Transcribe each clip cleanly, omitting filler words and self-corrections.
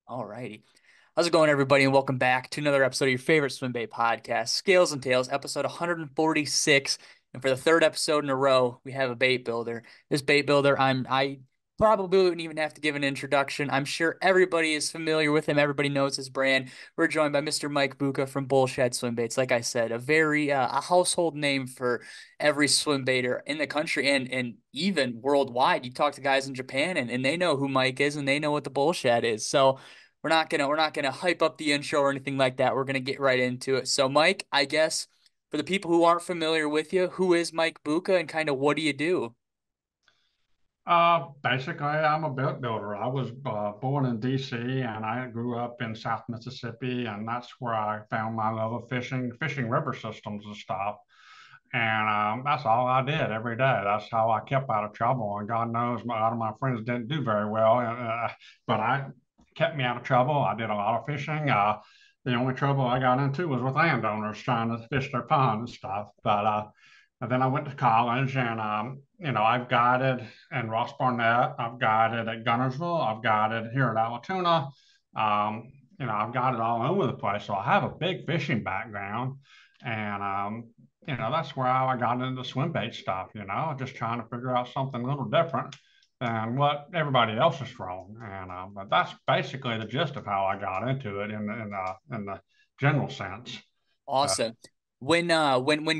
All righty. How's it going, everybody? And welcome back to another episode of your favorite swim bait podcast, Scales and Tails, episode 146. And for the third episode in a row, we have a bait builder. This bait builder, I probably wouldn't even have to give an introduction. I'm sure everybody is familiar with him. Everybody knows his brand. We're joined by Mr. Mike Bucca from Bullshad Swimbaits. Like I said, a household name for every swim baiter in the country and even worldwide. You talk to guys in Japan and they know who Mike is and they know what the Bullshad is. So we're not gonna hype up the intro or anything like that. We're gonna get right into it. So, Mike, I guess for the people who aren't familiar with you, who is Mike Bucca and kind of what do you do? Basically, I'm a boat builder. I was born in DC and I grew up in South Mississippi, and that's where I found my love of fishing river systems and stuff. And that's all I did every day. That's how I kept out of trouble. And God knows, a lot of my friends didn't do very well, but I kept me out of trouble. I did a lot of fishing. The only trouble I got into was with landowners trying to fish their pond and stuff. And then I went to college, and I've guided in Ross Barnett. I've guided at Gunnersville. I've guided here at Alatoona. I've guided all over the place. So I have a big fishing background, and that's where I got into swim bait stuff. Just trying to figure out something a little different than what everybody else is throwing. But that's basically the gist of how I got into it in the general sense. Uh, Awesome. When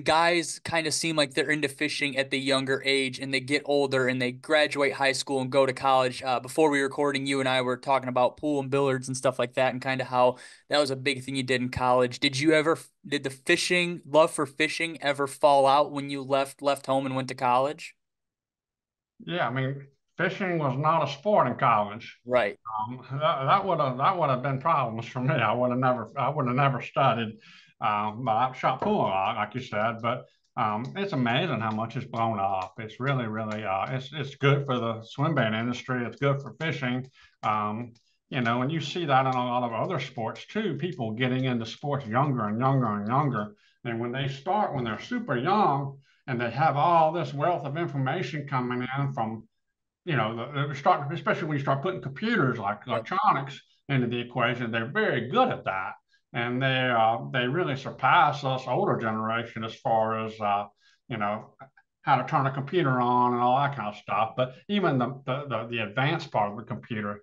guys kind of seem like they're into fishing at the younger age and they get older and they graduate high school and go to college, before we were recording, you and I were talking about pool and billiards and stuff like that and kind of how that was a big thing you did in college. Did the fishing love for fishing ever fall out when you left home and went to college? yeah, I mean, fishing was not a sport in college. Right. That would have been problems for me. I would have never studied. But I've shot pool a lot, like you said. But it's amazing how much it's blown up. It's really it's good for the swim bait industry. It's good for fishing. And you see that in a lot of other sports too. People getting into sports younger and younger and younger. And when they're super young, and they have all this wealth of information coming in from especially when you start putting computers like Yep. electronics into the equation, they're very good at that, and they really surpass us older generation as far as you know how to turn a computer on and all that kind of stuff. But even the advanced part of the computer.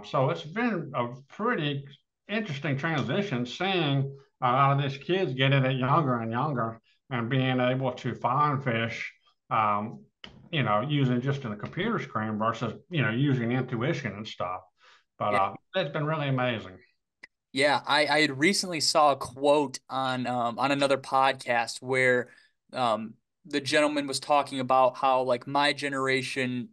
So it's been a pretty interesting transition seeing a lot of these kids getting it younger and younger and being able to find fish um, using just in a computer screen versus, using intuition and stuff. But Yeah. it's been really amazing. Yeah, I had recently saw a quote on another podcast where the gentleman was talking about how like my generation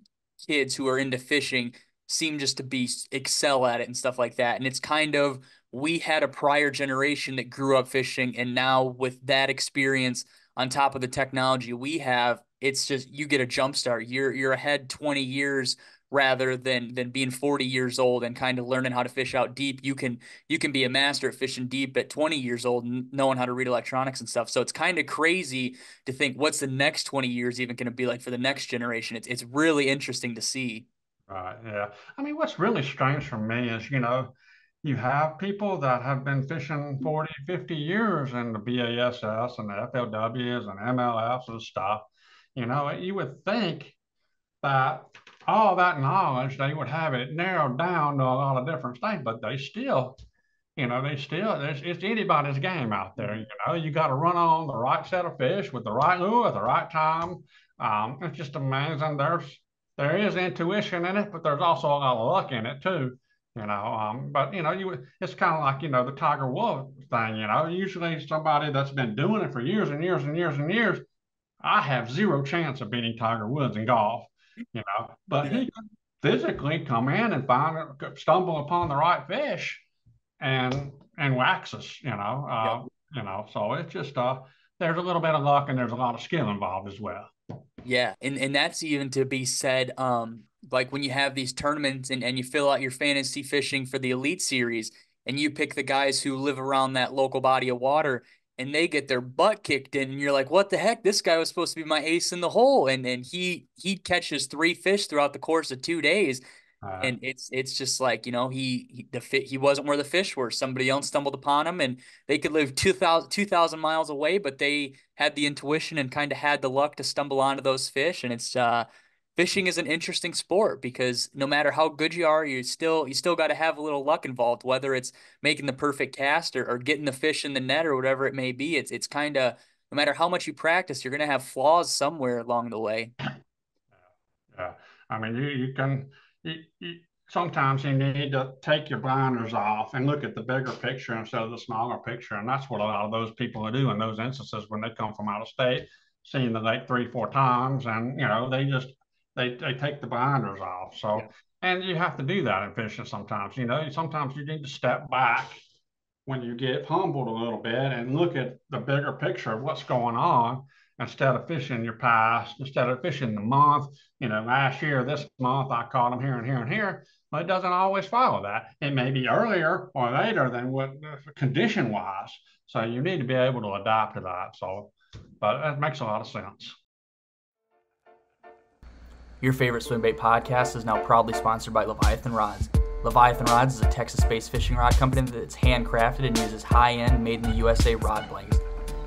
kids who are into fishing seem just to be excel at it and stuff like that. And it's kind of we had a prior generation that grew up fishing, and now with that experience on top of the technology we have, it's just you get a jump start. You're ahead 20 years rather than being 40 years old and kind of learning how to fish out deep. You can be a master at fishing deep at 20 years old and knowing how to read electronics and stuff. So it's kind of crazy to think what's the next 20 years even going to be like for the next generation. It's really interesting to see. Right. Yeah. I mean, what's really strange for me is, you have people that have been fishing 40, 50 years in the BASS and the FLWs and MLFs and stuff. You would think that all that knowledge, they would have it narrowed down to a lot of different things, but it's anybody's game out there. You got to run on the right set of fish with the right lure at the right time. It's just amazing. There is intuition in it, but there's also a lot of luck in it too. But it's kind of like the Tiger Woods thing. Usually somebody that's been doing it for years and years and years and years. I have zero chance of beating Tiger Woods in golf. But Yeah. he could physically come in and stumble upon the right fish and wax us, Yep. So it's just there's a little bit of luck and there's a lot of skill involved as well. Yeah, and that's even to be said, like when you have these tournaments and you fill out your fantasy fishing for the Elite Series and you pick the guys who live around that local body of water and they get their butt kicked in and you're like, what the heck? This guy was supposed to be my ace in the hole. And he catches three fish throughout the course of 2 days. Uh, And it's just like, he wasn't where the fish were. Somebody else stumbled upon him, and they could live 2,000 miles away, but they had the intuition and kind of had the luck to stumble onto those fish. And it's fishing is an interesting sport because no matter how good you are, you still got to have a little luck involved, whether it's making the perfect cast or getting the fish in the net or whatever it may be. It's kind of, no matter how much you practice, you're gonna have flaws somewhere along the way. yeah. I mean, you sometimes you need to take your blinders off and look at the bigger picture instead of the smaller picture. And that's what a lot of those people do in those instances when they come from out of state, seeing the lake three, four times, and they take the blinders off. Yeah. So, and you have to do that in fishing sometimes. Sometimes you need to step back when you get humbled a little bit and look at the bigger picture of what's going on instead of fishing your past, instead of fishing the month. Last year, this month, I caught them here and here and here. But it doesn't always follow that. It may be earlier or later than what condition wise. So you need to be able to adapt to that. So, but that makes a lot of sense. Your favorite swim bait podcast is now proudly sponsored by Leviathan Rods. Leviathan Rods is a Texas-based fishing rod company that's handcrafted and uses high-end, made-in-the-USA rod blanks.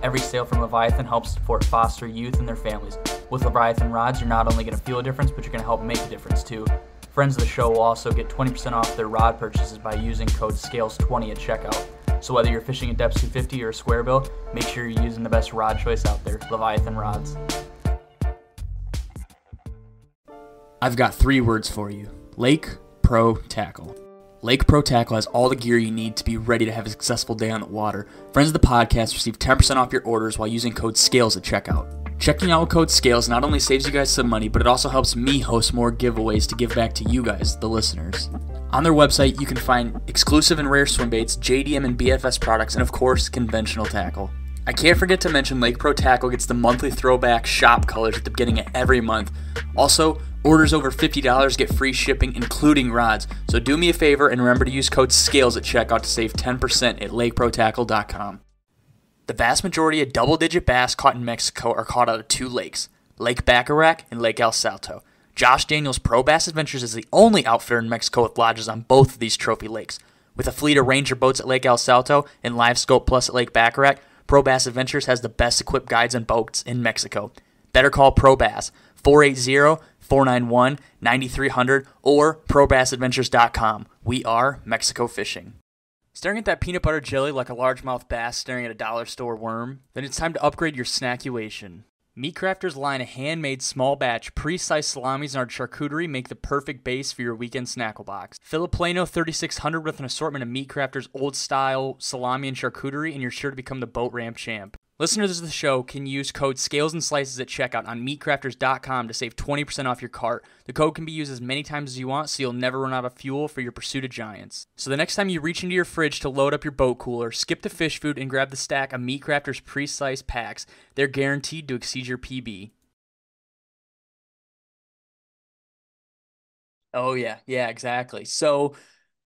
Every sale from Leviathan helps support foster youth and their families. With Leviathan Rods, you're not only going to feel a difference, but you're going to help make a difference too. Friends of the show will also get 20% off their rod purchases by using code SCALES20 at checkout. So whether you're fishing a depth 250 or a square bill, make sure you're using the best rod choice out there, Leviathan Rods. I've got 3 words for you. Lake Pro Tackle. Lake Pro Tackle has all the gear you need to be ready to have a successful day on the water. Friends of the podcast receive 10% off your orders while using code SCALES at checkout. Checking out with code SCALES not only saves you guys some money, but it also helps me host more giveaways to give back to you guys, the listeners. On their website, you can find exclusive and rare swim baits, JDM and BFS products, and of course, conventional tackle. I can't forget to mention Lake Pro Tackle gets the monthly throwback shop colors at the beginning of every month. Also, orders over $50 get free shipping, including rods. So do me a favor and remember to use code SCALES at checkout to save 10% at lakeprotackle.com. The vast majority of double-digit bass caught in Mexico are caught out of 2 lakes, Lake Bacharach and Lake El Salto. Josh Daniels Pro Bass Adventures is the only outfitter in Mexico with lodges on both of these trophy lakes. With a fleet of Ranger boats at Lake El Salto and Live Scope Plus at Lake Bacharach, Pro Bass Adventures has the best equipped guides and boats in Mexico. Better call Pro Bass, 480-491-9300 or probassadventures.com. We are Mexico Fishing. Staring at that peanut butter jelly like a largemouth bass staring at a dollar store worm? Then it's time to upgrade your snackuation. Meat Crafters' line of handmade small batch pre-sliced salamis and our charcuterie make the perfect base for your weekend snackle box. Fill a Plano 3600 with an assortment of Meat Crafters' old style salami and charcuterie, and you're sure to become the boat ramp champ. Listeners of the show can use code SCALES and SLICES at checkout on meatcrafters.com to save 20% off your cart. The code can be used as many times as you want, so you'll never run out of fuel for your pursuit of giants. So the next time you reach into your fridge to load up your boat cooler, skip the fish food and grab the stack of Meat Crafters pre-sliced packs. They're guaranteed to exceed your PB. Oh yeah, exactly. So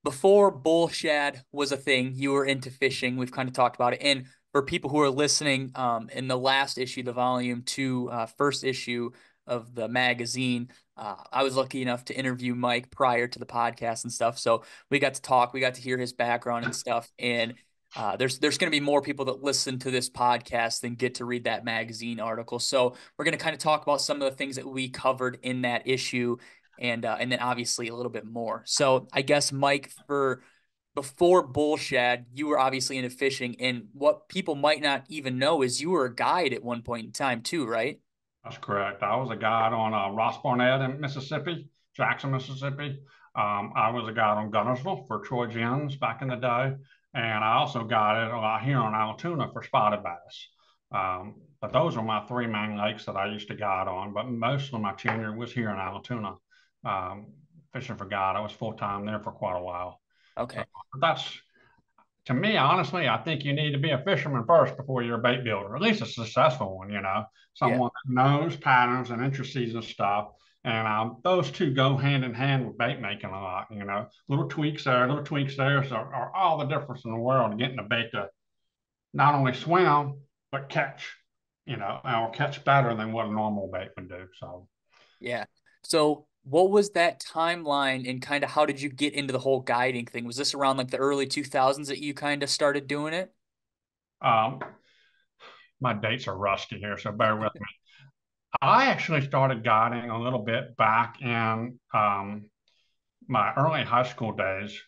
before Bullshad was a thing, you were into fishing. We've kind of talked about it. And for people who are listening, in the last issue, the volume 2, first issue of the magazine, I was lucky enough to interview Mike prior to the podcast and stuff. So we got to talk, we got to hear his background and stuff. And there's going to be more people that listen to this podcast than get to read that magazine article. So we're going to kind of talk about some of the things that we covered in that issue, and then obviously a little bit more. So I guess Mike, for before Bullshad, you were obviously into fishing, and what people might not even know is you were a guide at one point in time too, right? That's correct. I was a guide on Ross Barnett in Mississippi, Jackson, Mississippi. I was a guide on Gunnersville for Troy Jens back in the day. And I also guided a lot here on Altoona for spotted bass. But those are my 3 main lakes that I used to guide on. But most of my tenure was here in Altoona, um, fishing for guide. I was full time there for quite a while. So Okay. that's to me, honestly, I think you need to be a fisherman first before you're a bait builder, at least a successful one, Yeah. someone that knows patterns and intricacies and stuff. And those two go hand in hand with bait making a lot, little tweaks there, little tweaks there are all the difference in the world getting a bait to not only swim, but catch, or catch better than what a normal bait would do. So, Yeah. So What was that timeline and kind of how did you get into the whole guiding thing? Was this around like the early 2000s that you kind of started doing it? Um, my dates are rusty here, so bear with me. I actually started guiding a little bit back in my early high school days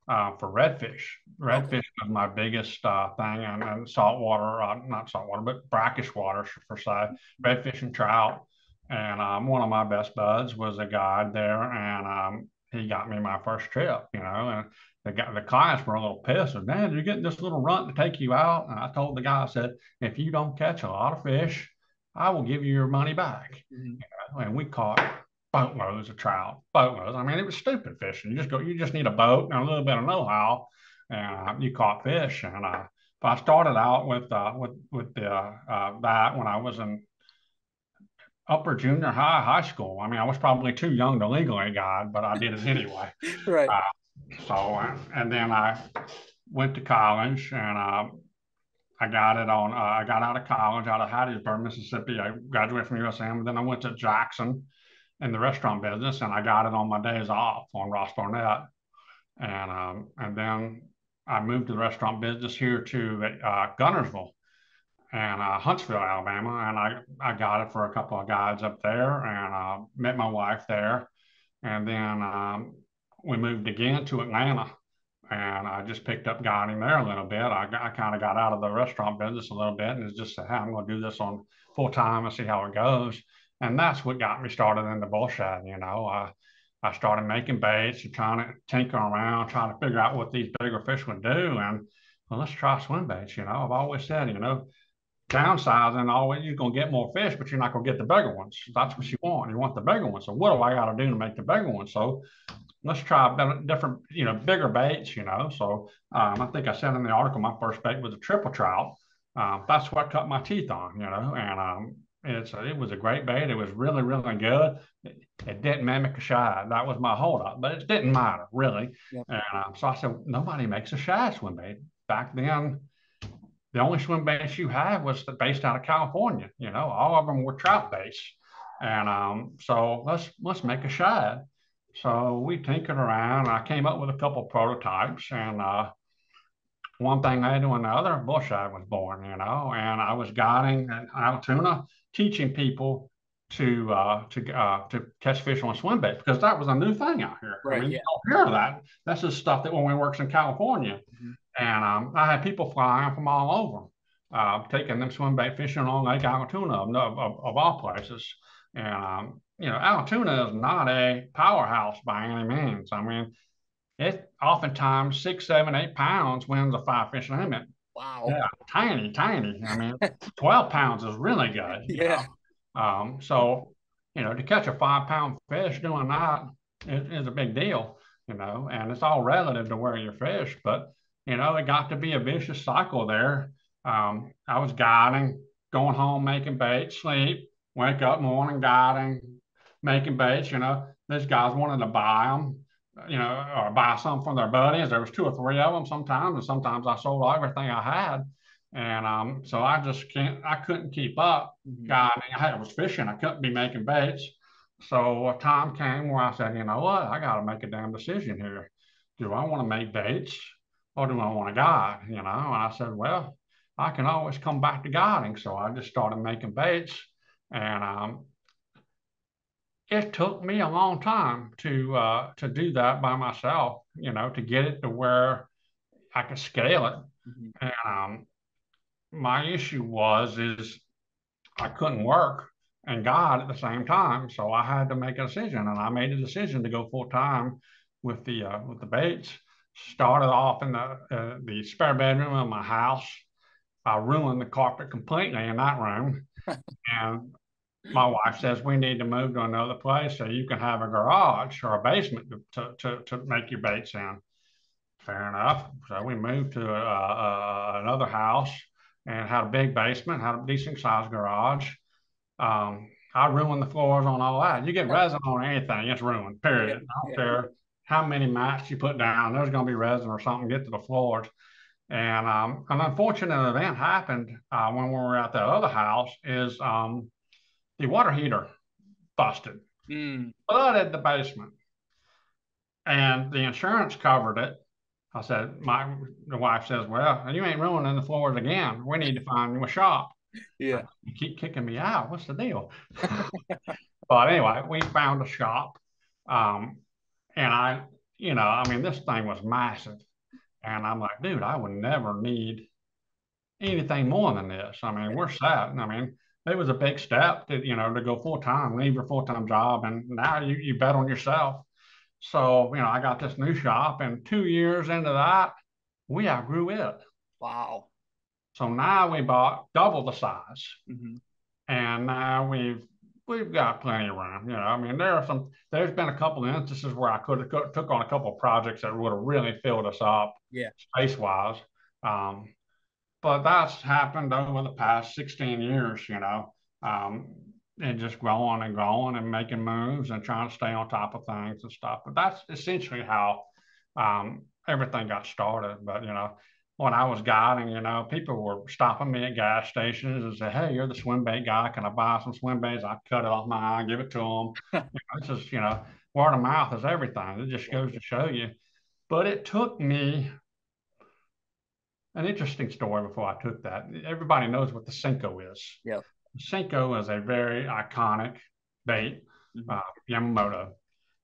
for redfish. Okay. Redfish was my biggest thing, and saltwater, not saltwater, but brackish water per se, redfish and trout. And one of my best buds was a guide there, and he got me my first trip, and the clients were a little pissed. Said, "Man, you're getting this little runt to take you out." And I told the guy, I said, "If you don't catch a lot of fish, I will give you your money back." Mhm. And we caught boatloads of trout, boatloads. I mean, it was stupid fishing. You just need a boat and a little bit of know-how, and you caught fish. And but I started out with the that when I was in upper junior high, high school. I mean, I was probably too young to legally guide, but I did it anyway. Right. And then I went to college, and I got it on. I got out of college out of Hattiesburg, Mississippi. I graduated from USM. Then I went to Jackson in the restaurant business, and I got it on my days off on Ross Barnett. And then I moved to the restaurant business here to Gunnersville and Huntsville, Alabama, and I got it for a couple of guys up there, and met my wife there, and then we moved again to Atlanta, and I just picked up guiding there a little bit. I kind of got out of the restaurant business a little bit, and it's just said, "Hey, I'm going to do this on full time and see how it goes." And that's what got me started in the bullshad. I started making baits and trying to tinker around, trying to figure out what these bigger fish would do. And well, let's try swim baits. I've always said, downsizing, always you're gonna get more fish, but you're not gonna get the bigger ones. That's what you want. You want the bigger ones. So what do I got to do to make the bigger ones? So let's try different, bigger baits. So I think I said in the article my first bait was a triple trout. That's what cut my teeth on. And it was a great bait. It was really really good. It didn't mimic a shad. That was my holdup, but it didn't matter really. Yep. And so I said nobody makes a shad swim bait back then. The only swim baits you had was based out of California. All of them were trout based, and so let's make a shad. So we tinkered around. I came up with a couple of prototypes, and one thing led to another. Bullshad was born, and I was guiding at Altoona, teaching people to catch fish on swim baits because that was a new thing out here. I Right. mean, you Yeah. don't hear of that. That's just stuff that only works in California. Mhm. And I had people flying from all over, taking them swim bait fishing on Lake Altoona of all places. And Altoona is not a powerhouse by any means. I mean, it oftentimes 6, 7, 8 pounds wins a five fish limit. Wow. Yeah, tiny, tiny. I mean, 12 pounds is really good. Yeah. So, to catch a 5 pound fish doing that is a big deal, and it's all relative to where you fish. But, it got to be a vicious cycle there. I was guiding, going home, making bait, sleep, wake up morning, guiding, making baits. These guys wanted to buy them, or buy some from their buddies. There was two or three of them sometimes, and sometimes I sold everything I had. And so I couldn't keep up. Mhm. God, I was fishing. I couldn't be making baits. So a time came where I said, you know what? I got to make a damn decision here. Do I want to make baits or do I want to guide? And I said, well, I can always come back to guiding. So I just started making baits. And it took me a long time to do that by myself, to get it to where I could scale it. Mhm. And my issue is I couldn't work and God at the same time, so I had to make a decision, and I made a decision to go full time with the baits. Started off in the spare bedroom of my house. I ruined the carpet completely in that room, and my wife says we need to move to another place so you can have a garage or a basement to make your baits in. Fair enough. So we moved to another house and had a big basement, had a decent sized garage. I ruined the floors on all that. You get resin on anything, it's ruined, Yeah. period. I don't Yeah. care how many mats you put down, there's going to be resin or something get to the floors. And an unfortunate event happened when we were at that other house is the water heater busted. Mm. flooded the basement, and the insurance covered it. I said, the wife says, well, you ain't ruining the floors again. We need to find you a shop. Yeah. You keep kicking me out. What's the deal? But anyway, we found a shop. Um, and I mean, this thing was massive. And I'm like, dude, I would never need anything more than this. I mean, we're set. I mean, it was a big step to go full time, leave your full time job. And now you bet on yourself. So, I got this new shop, and 2 years into that, we outgrew it. Wow. So now we bought double the size, Hmm. and now we've got plenty of room. I mean, there's been a couple of instances where I could have took on a couple of projects that would have really filled us up Yeah. space wise. Um, but that's happened over the past 16 years, um, and just growing and making moves and trying to stay on top of things and stuff. But that's essentially how everything got started. But, when I was guiding, people were stopping me at gas stations and say, hey, you're the swim bait guy. Can I buy some swim baits? I cut it off my eye, give it to them. It's just, word of mouth is everything. It just Yeah. goes to show you. But it took me an interesting story before I took that. Everybody knows what the Cinco is. Yep. The Cinco is a very iconic bait, Hmm. Yamamoto.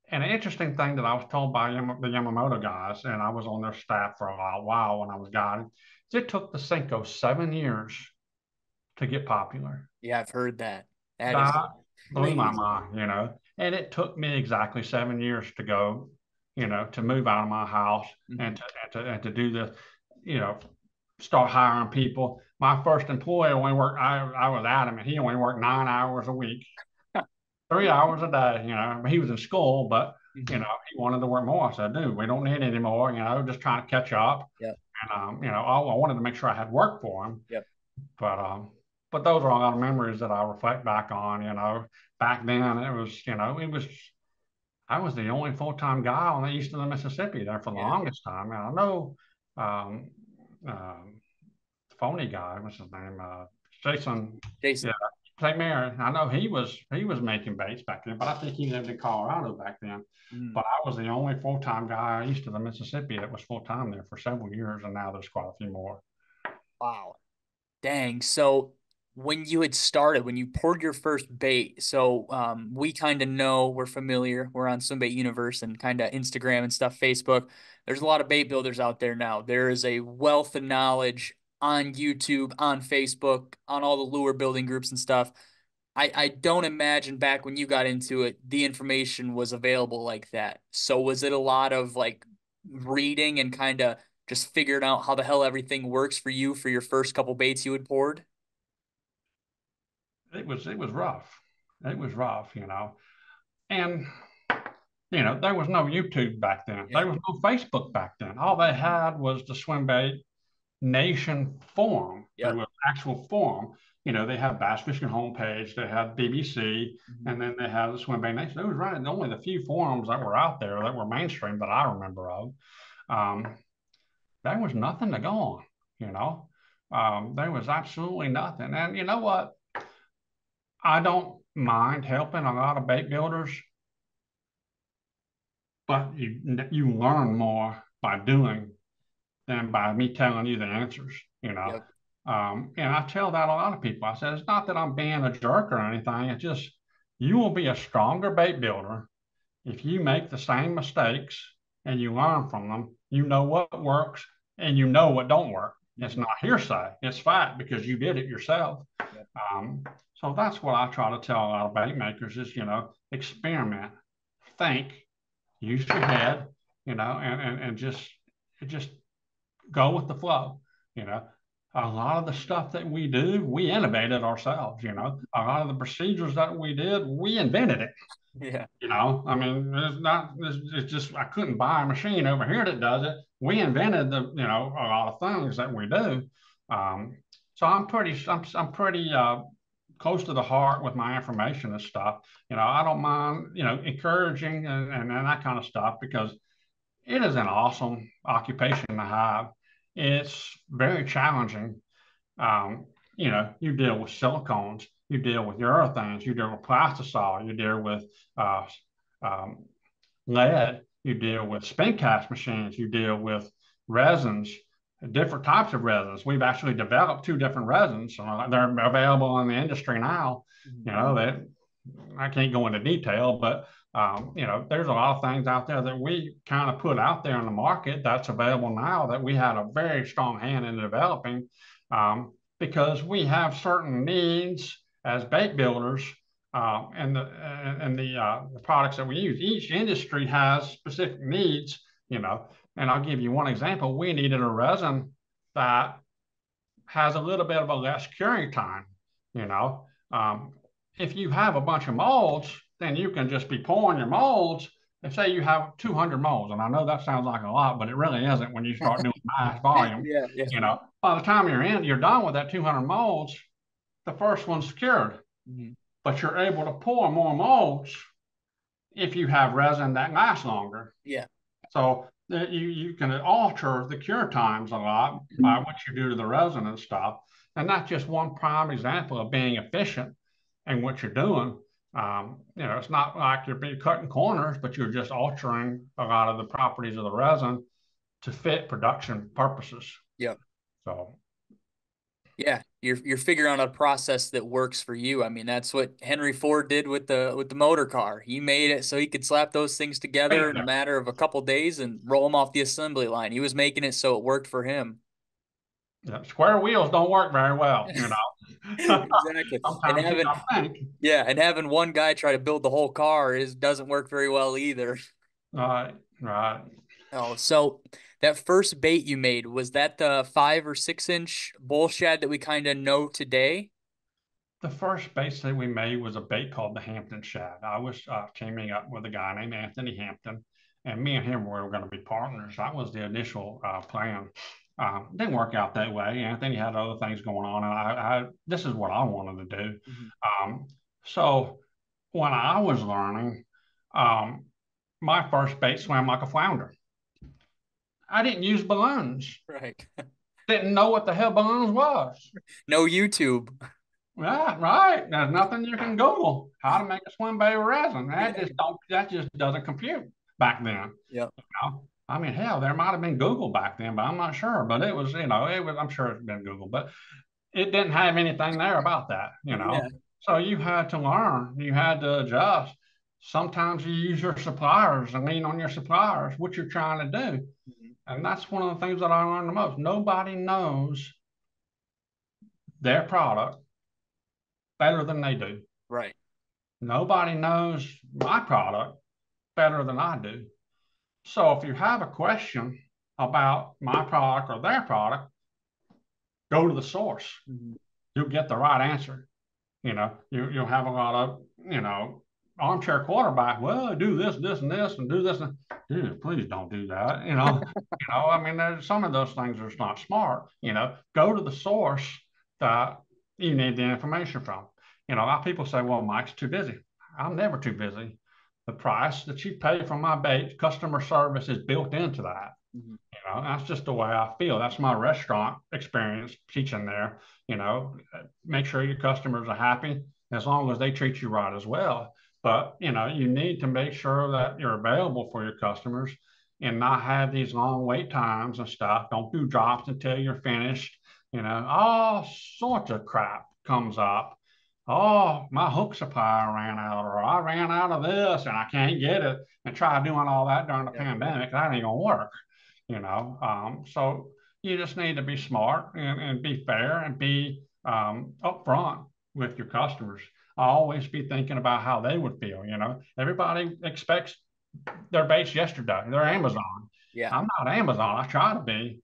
And an interesting thing that I was told by the Yamamoto guys, and I was on their staff for a while when I was guiding, is it took the Cinco 7 years to get popular. Yeah, I've heard that. That is That blew my crazy. mind. And it took me exactly 7 years to go, to move out of my house Hmm. and to do this, you know, start hiring people. My first employer only worked, I was adamant, he only worked 9 hours a week, 3 hours a day. He was in school, but, Hmm. he wanted to work more. I said, dude, we don't need any more, just trying to catch up. Yep. And, I wanted to make sure I had work for him. Yep. But, those are a lot of memories that I reflect back on. Back then I was the only full-time guy on the east of the Mississippi there for the Yeah. longest time. And I know, um, phony guy. What's his name? Jason. Yeah, Jason. St. Mary. I know he was making baits back then, but I think he lived in Colorado back then. Mm. But I was the only full time guy east of the Mississippi that was full time there for several years, and now there's quite a few more. Wow. Dang. So when you had started, when you poured your first bait, so we kind of know, we're familiar. We're on Swimbait Universe and kind of Instagram and stuff, Facebook. There's a lot of bait builders out there now. There is a wealth of knowledge on YouTube, on Facebook, on all the lure building groups and stuff. I don't imagine back when you got into it, the information was available like that. So was it a lot of like reading and kind of just figuring out how the hell everything works for you for your first couple baits you had poured? It was rough. It was rough. And there was no YouTube back then. Yeah. There was no Facebook back then. All they had was the swim bait nation forum. There Yep. was actual forum. They had Bass Fishing homepage, they had BBC, Mhm. and then they had the Swim Bait Nation. It was running only the few forums that were out there that were mainstream that I remember of. Um, there was nothing to go on. There was absolutely nothing. And you know what? I don't mind helping a lot of bait builders, but you learn more by doing than by me telling you the answers. Yep. And I tell that a lot of people. I said, it's not that I'm being a jerk or anything. It's just you will be a stronger bait builder if you make the same mistakes and you learn from them. You know what works and you know what don't work. It's Mhm. not hearsay. It's fact because you did it yourself. Yep. Um, so that's what I try to tell a lot of bait makers is, experiment, think, use your head, and just go with the flow. You know, a lot of the stuff that we do, we innovated ourselves. A lot of the procedures that we did, we invented it. Yeah. I mean, it's just, I couldn't buy a machine over here that does it. We invented a lot of things that we do. Um, so I'm pretty close to the heart with my information and stuff. I don't mind, encouraging and that kind of stuff because it is an awesome occupation to have. It's very challenging. You deal with silicones, You deal with urethanes. You deal with plastisol. You deal with uh, um, lead. You deal with spin cast machines. You deal with resins, different types of resins. We've actually developed two different resins. They're available in the industry now. Mhm. You know that I can't go into detail, but there's a lot of things out there that we kind of put out there in the market that's available now that we had a very strong hand in developing, because we have certain needs as bait builders, and the products that we use. Each industry has specific needs, and I'll give you one example. We needed a resin that has a little bit of a less curing time. You know, if you have a bunch of molds, then you can just be pouring your molds. And say you have 200 molds, and I know that sounds like a lot, but it really isn't when you start doing mass volume. Yeah, yeah. By the time you're done with that 200 molds, the first one's cured, Mhm. but you're able to pour more molds if you have resin that lasts longer. Yeah. So you can alter the cure times a lot by what you do to the resin and stuff. And that's just one prime example of being efficient in what you're doing. It's not like you're cutting corners, but you're just altering a lot of the properties of the resin to fit production purposes. Yeah. So Yeah, you're figuring out a process that works for you. I mean, that's what Henry Ford did with the motor car. He made it so he could slap those things together in a matter of a couple days and roll them off the assembly line. He was making it so it worked for him. yeah, square wheels don't work very well. Exactly. And Sometimes you having got to think. yeah, and having one guy try to build the whole car is doesn't work very well either. Right, right. Oh, so that first bait you made, was that the 5 or 6 inch bullshad that we kind of know today? The first bait that we made was a bait called the Hampton Shad. I was teaming up with a guy named Anthony Hampton, and me and him were going to be partners. That was the initial plan. Didn't work out that way. Anthony had other things going on, and this is what I wanted to do. Mhm. Um, so when I was learning, um, my first bait swam like a flounder. I didn't use balloons. Right. Didn't know what the hell balloons was. No YouTube. Right, right. There's nothing you can Google how to make a swim bait with resin. Yeah. That just doesn't compute back then. Yeah. I mean, hell, there might have been Google back then, but I'm not sure. But it was. I'm sure it's been Google, but it didn't have anything there about that. Yeah. So you had to learn. You had to adjust. Sometimes you use your suppliers and lean on your suppliers, what you're trying to do, Mhm. and that's one of the things that I learned the most. Nobody knows their product better than they do. Right. Nobody knows my product better than I do. So if you have a question about my product or their product, go to the source. Mhm. You'll get the right answer. You'll have a lot of, armchair quarterback. Well, do this, this, and this, and do this. And, dude, please don't do that. I mean, there's some of those things are just not smart. Go to the source that you need the information from. A lot of people say, well, Mike's too busy. I'm never too busy. The price that you pay for my bait, customer service is built into that. Mhm. That's just the way I feel. That's my restaurant experience teaching there. Make sure your customers are happy as long as they treat you right as well. But you need to make sure that you're available for your customers and not have these long wait times and stuff. Don't do drops until you're finished. All sorts of crap comes up. Oh, my hook supplier ran out, or I ran out of this and I can't get it. And try doing all that during the Yeah. pandemic. That ain't gonna work. So you just need to be smart and be fair and be upfront with your customers. Always be thinking about how they would feel. Everybody expects their base yesterday. They're Amazon. Yeah. I'm not Amazon. I try to be,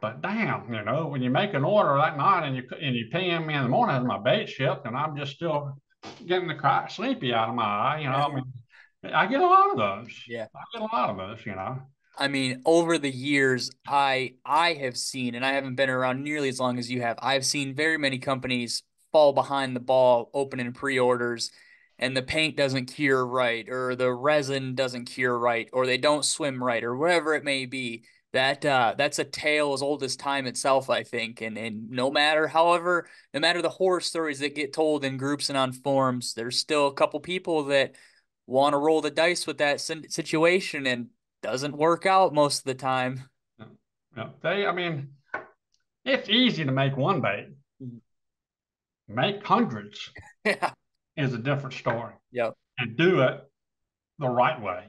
but damn, when you make an order that night and you PM me in the morning as my bait shipped, and I'm just still getting the crack sleepy out of my eye. I mean, I get a lot of those. Yeah. I get a lot of those. I mean, over the years, I have seen, and I haven't been around nearly as long as you have. I've seen very many companies fall behind the ball opening pre-orders, and the paint doesn't cure right, or the resin doesn't cure right, or they don't swim right, or whatever it may be. That's a tale as old as time itself, I think. And no matter the horror stories that get told in groups and on forums, there's still a couple people that want to roll the dice with that situation and doesn't work out most of the time. Yeah. Yeah. I mean, it's easy to make one bait. Make hundreds Yeah. is a different story, Yep. and do it the right way.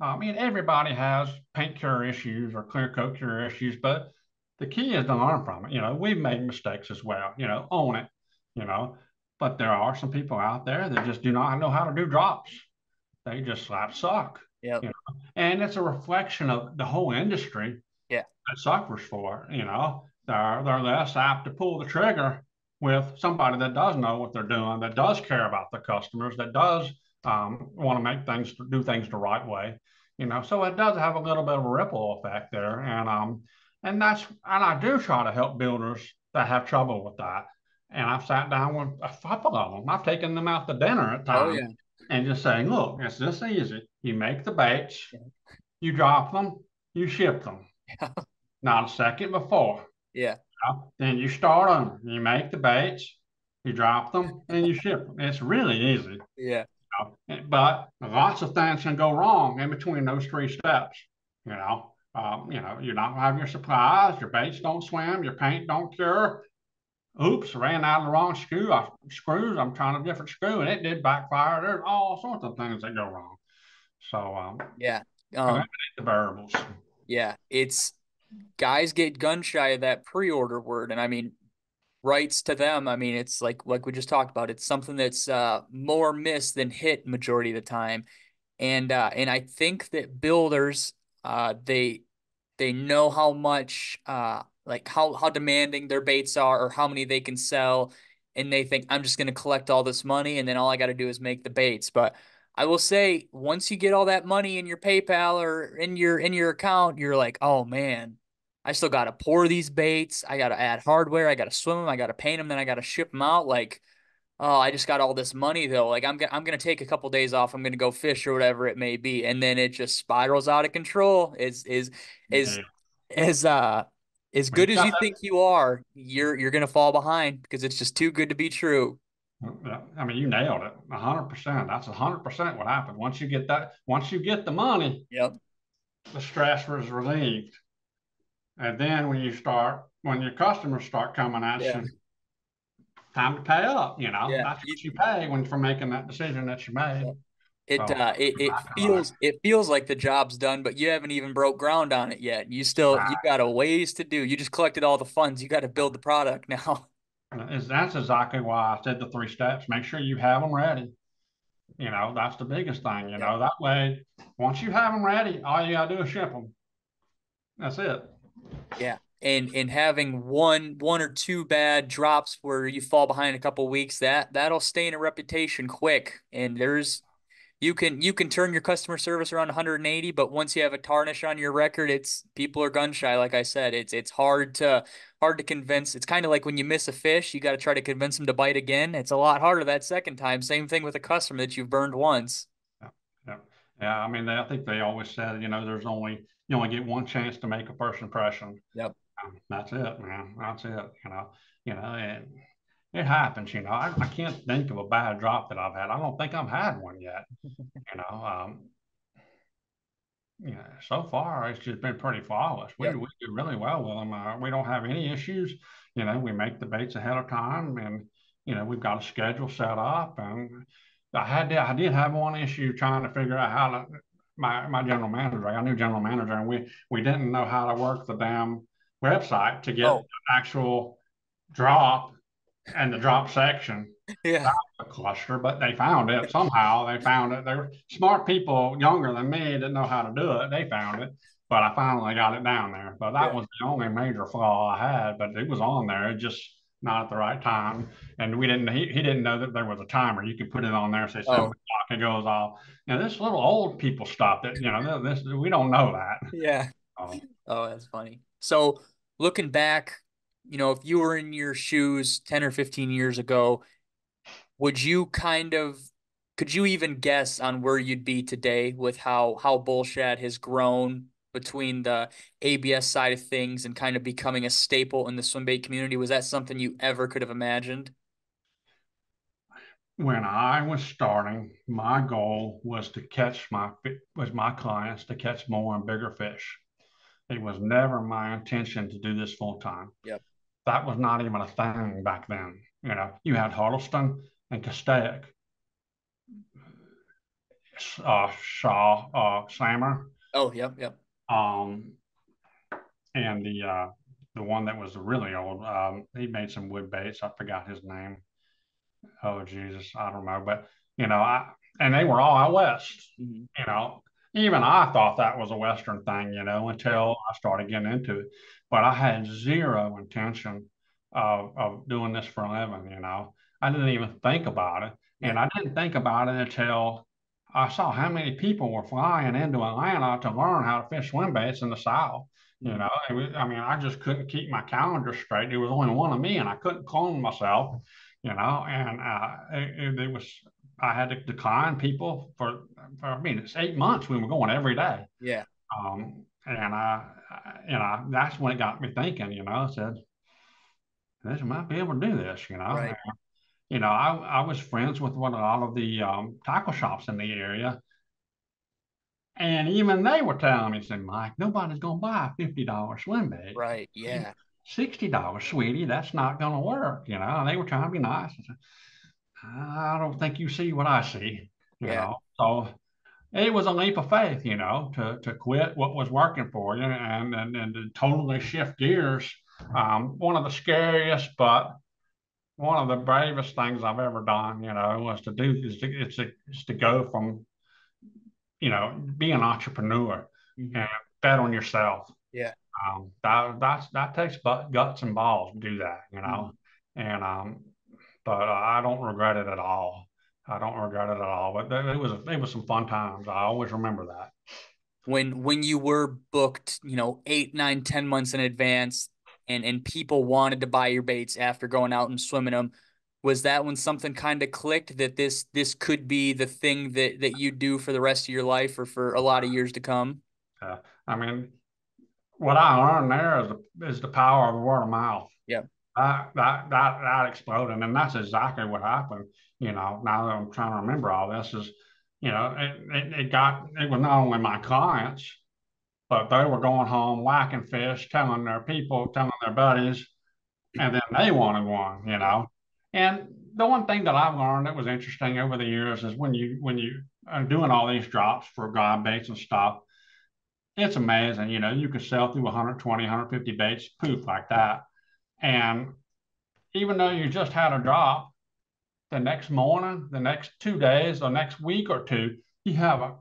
I mean, everybody has paint cure issues or clear coat cure issues, but the key is to learn from it. We've made mistakes as well. Own it. You know, but there are some people out there that just do not know how to do drops. They just slap suck. Yep. And it's a reflection of the whole industry Yeah. that suffers for it. They're less apt to pull the trigger with somebody that does know what they're doing, that does care about the customers, that does want to do things the right way. So it does have a little bit of a ripple effect there, and I do try to help builders that have trouble with that. And I've sat down with a couple of them. I've taken them out to dinner at Oh times yeah. and just saying, look, it's this easy. You make the baits, you drop them, you ship them. Yeah. Not a second before. Yeah. Then you start them. You make the baits, you drop them, and you ship them. It's really easy. Yeah. But lots of things can go wrong in between those three steps. You're not gonna have your supplies, your baits don't swim, your paint don't cure. Oops, ran out of the wrong screws. I'm trying a different screw, and it did backfire. There's all sorts of things that go wrong. So Yeah. eliminate Um, the variables. yeah. It's guys get gun shy of that pre-order word, and I mean, rights to them. I mean, it's like we just talked about. It's something that's more miss than hit majority of the time. And I think that builders they know how much like how demanding their baits are or how many they can sell, and they think I'm just going to collect all this money and then all I got to do is make the baits. But I will say once you get all that money in your PayPal or in your account, you're like, oh man, I still got to pour these baits. I got to add hardware. I got to swim them. I got to paint them. Then I got to ship them out. Like, oh, I just got all this money though. Like I'm gonna take a couple days off. I'm gonna go fish or whatever it may be, and then it just spirals out of control. Is Yeah. as as When you good as got you think you are, you're gonna fall behind because it's just too good to be true. I mean, you nailed it 100%. That's 100% what happened. Once you get the money, Yep. the stress was relieved. And then when your customers start coming at Yeah. you, time to pay up. Yeah. That's what you pay when for making that decision that you made. Yeah. So It feels like the job's done, but you haven't even broke ground on it yet. You right. got a ways to do. You just collected all the funds. You got to build the product now. That's exactly why I said the three steps. Make sure you have them ready. That's the biggest thing. Yep. That way, once you have them ready, all you gotta do is ship them. That's it. Yeah. And having one or two bad drops where you fall behind a couple weeks, that'll stain a reputation quick. And you can turn your customer service around 180, but once you have a tarnish on your record, it's people are gun shy. Like I said, it's hard to convince. It's kind of like when you miss a fish, you got to try to convince them to bite again. It's a lot harder that second time. Same thing with a customer that you've burned once. Yeah, yeah, yeah. I mean, I think they always said, you only get one chance to make a first impression. Yep. That's it, man. That's it. And it happens. I can't think of a bad drop that I've had. I don't think I've had one yet. You know, um, so far it's just been pretty flawless. We Yep. we do really well with them. We don't have any issues. We make the baits ahead of time, and we've got a schedule set up. And I did have one issue trying to figure out how to my general manager. I got a new general manager, and we didn't know how to work the damn website to get Oh, the actual drop and the drop section yeah. a cluster, but they found it somehow. They found it. They were smart people younger than me didn't know how to do it. They found it, but I finally got it down there. But that Yeah. was the only major flaw I had. But it was on there. It just not at the right time, and we didn't. He didn't know that there was a timer. You could put it on there, say 7 o'clock, Oh, it goes off. This little old people stopped it. This we don't know that. yeah. Oh, Oh, that's funny. So looking back, if you were in your shoes 10 or 15 years ago, would you could you even guess on where you'd be today with how Bullshad has grown? between the ABS side of things and kind of becoming a staple in the swim bait community? Was that something you ever could have imagined? When I was starting, my goal was to catch my clients to catch more and bigger fish. It was never my intention to do this full time. Yep. That was not even a thing back then. You had Huddleston and Castaic, Shaw, Slammer, Oh, yep, yep. um, and the one that was really old. He made some wood baits. I forgot his name. Oh Jesus, I don't know, but and they were all out west. Hmm. You know, even I thought that was a Western thing. Yeah. Until I started getting into it. But I had zero intention of doing this for a living. I didn't even think about it, Yeah. and I didn't think about it until I saw how many people were flying into Atlanta to learn how to fish swim baits in the South. Hmm. I mean, I just couldn't keep my calendar straight. There was only one of me, and I couldn't clone myself. And it was I had to decline people for I mean it's 8 months we were going every day. Yeah. And that's when it got me thinking. I said this might be able to do this. Right. I was friends with what a lot of the tackle shops in the area, and even they were telling me, saying, Mike, nobody's gonna buy a $50 swim bait. Right. Yeah. $60, sweetie, that's not gonna work. And they were trying to be nice. I don't think you see what I see, Yeah. So it was a leap of faith, to quit what was working for you and to totally shift gears. One of the scariest, but one of the bravest things I've ever done, was to do is to go from, be an entrepreneur Hmm. and bet on yourself. Yeah. That takes guts and balls to do that, Hmm. and but I don't regret it at all. I don't regret it at all. But it was some fun times. I always remember that. When you were booked, 8, 9, 10 months in advance, and people wanted to buy your baits after going out and swimming them, was that when something kind of clicked that this could be the thing that you do for the rest of your life or for a lot of years to come? Uh, I mean, what I learned there is the power of word of mouth. Yeah. That exploded, and that's exactly what happened. Now that I'm trying to remember all this, is it was not only my clients, but they were going home whacking fish, telling their people, telling their buddies, and then they wanted one. Yeah. And the one thing that I've learned that was interesting over the years is when you are doing all these drops for god baits and stuff, it's amazing. You could sell through 120, 150 baits, poof, like that. And even though you just had a drop, the next morning, the next 2 days, the next week or two, you have a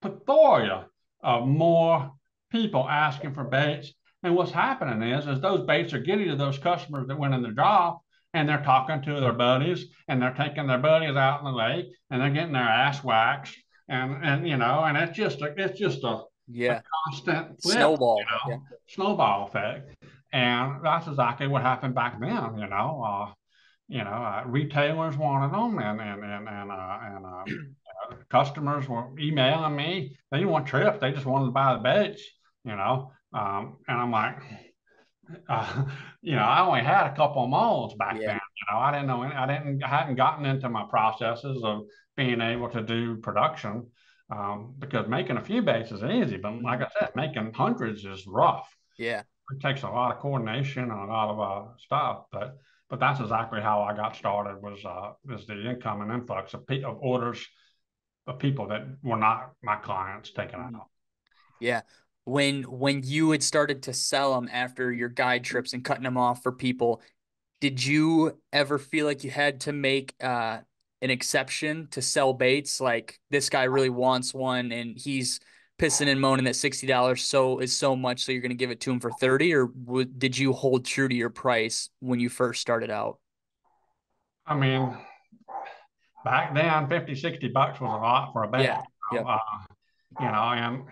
plethora of more people asking for baits. And what's happening is those baits are getting to those customers that went in the drop, and they're talking to their buddies, and they're taking their buddies out in the lake, and they're getting their ass waxed, and it's just a Yeah. constant flip, Snowball. Yeah. snowball effect. And that's exactly what happened back then. Retailers wanted them, and customers were emailing me. They didn't want trips; they just wanted to buy the baits. And I'm like, uh, I only had a couple of molds back Yeah. then. I didn't know any, I hadn't gotten into my processes of being able to do production, because making a few baits is easy, but like Mhm. I said, making hundreds is rough. Yeah. It takes a lot of coordination and a lot of stuff. But that's exactly how I got started, was the income and influx of orders of people that were not my clients taken Mhm. out. Yeah. When you had started to sell them after your guide trips and cutting them off for people, did you ever feel like you had to make an exception to sell baits? Like this guy really wants one and he's pissing and moaning that $60 so much, so you're going to give it to him for 30, or did you hold true to your price when you first started out? I mean, back then, 50, $60 was a lot for a bait. Yeah. Yep. And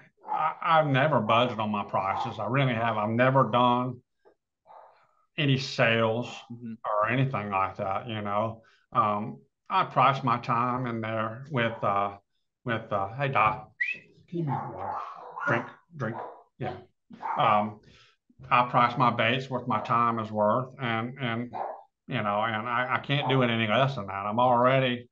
I've never budged on my prices. I really have. I've never done any sales Hmm. or anything like that. I price my time in there with hey Doc, give me a drink. drink. Yeah. Um, I price my baits what my time is worth, and and I can't do it any less than that. I'm already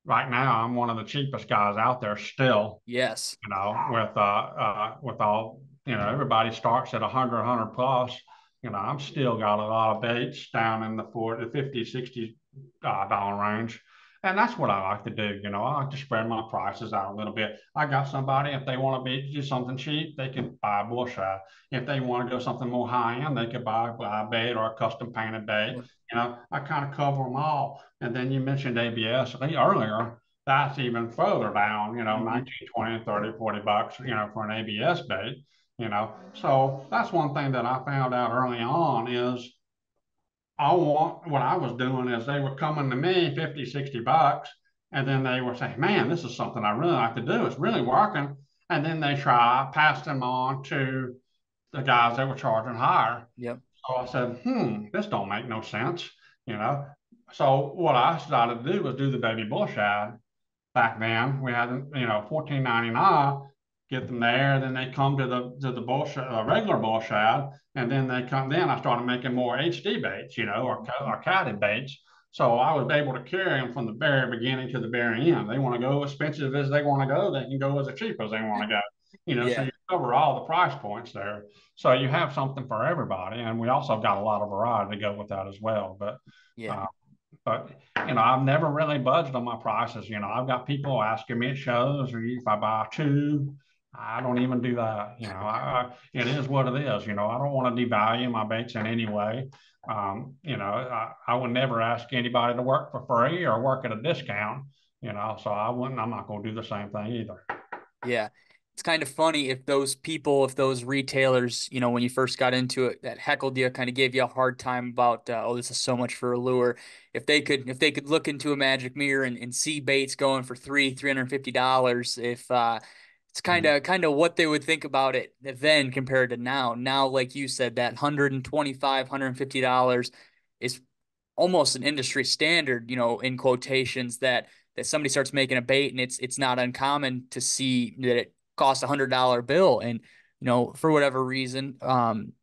right now. I'm one of the cheapest guys out there still. Yes. With all everybody starts at 100 plus. I'm still got a lot of baits down in the 40 50 60 dollar range, and that's what I like to do. I like to spread my prices out a little bit. I got somebody, if they want to do something cheap, they can buy a bullshot. If they want to go something more high end, they could buy a bait or a custom painted bait. I kind of cover them all. And then you mentioned ABS earlier. That's even further down, Mm-hmm. 19, 20, 30, $40, for an ABS bait, So that's one thing that I found out early on is what I was doing is they were coming to me 50, $60, and then they were saying, man, this is something I really like to do. It's really working. And then they pass them on to the guys that were charging higher. Yep. So I said, this don't make no sense, you know. So what I started to do was do the baby bullshad back then. We had, 14.99, get them there. Then they come to the bullshad, regular bullshad, and then they come. Then I started making more HD baits, or catted baits. So I was able to carry them from the very beginning to the very end. They want to go as expensive as they want to go. They can go as cheap as they want to go. So Yeah. you cover all the price points there. So you have something for everybody, and we also got a lot of variety to go with that as well. Yeah. Uh, but I've never really budged on my prices. I've got people asking me at shows, or if I buy two, I don't even do that. It is what it is. I don't want to devalue my baits in any way. I would never ask anybody to work for free or work at a discount. So I wouldn't. I'm not going to do the same thing either. Yeah. It's kind of funny if those people, if those retailers, when you first got into it, that heckled you, kind of gave you a hard time about, oh, this is so much for a lure. If they could look into a magic mirror and see baits going for $350, if it's kind of what they would think about it then compared to now. Now, like you said, that 125, $150 is almost an industry standard, in quotations that somebody starts making a bait, and it's not uncommon to see that it costs $100 bill. And for whatever reason,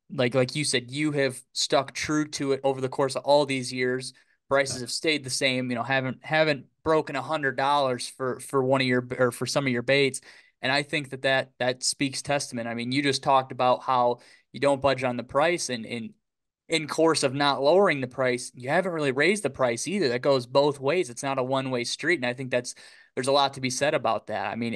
like you said, you have stuck true to it over the course of all these years. Prices have stayed the same, haven't broken $100 for one of your, or for some of your baits. And I think that speaks testament. I mean, you just talked about how you don't budge on the price, and in course of not lowering the price, you haven't really raised the price either. That goes both ways. It's not a one-way street. And I think there's a lot to be said about that. I mean,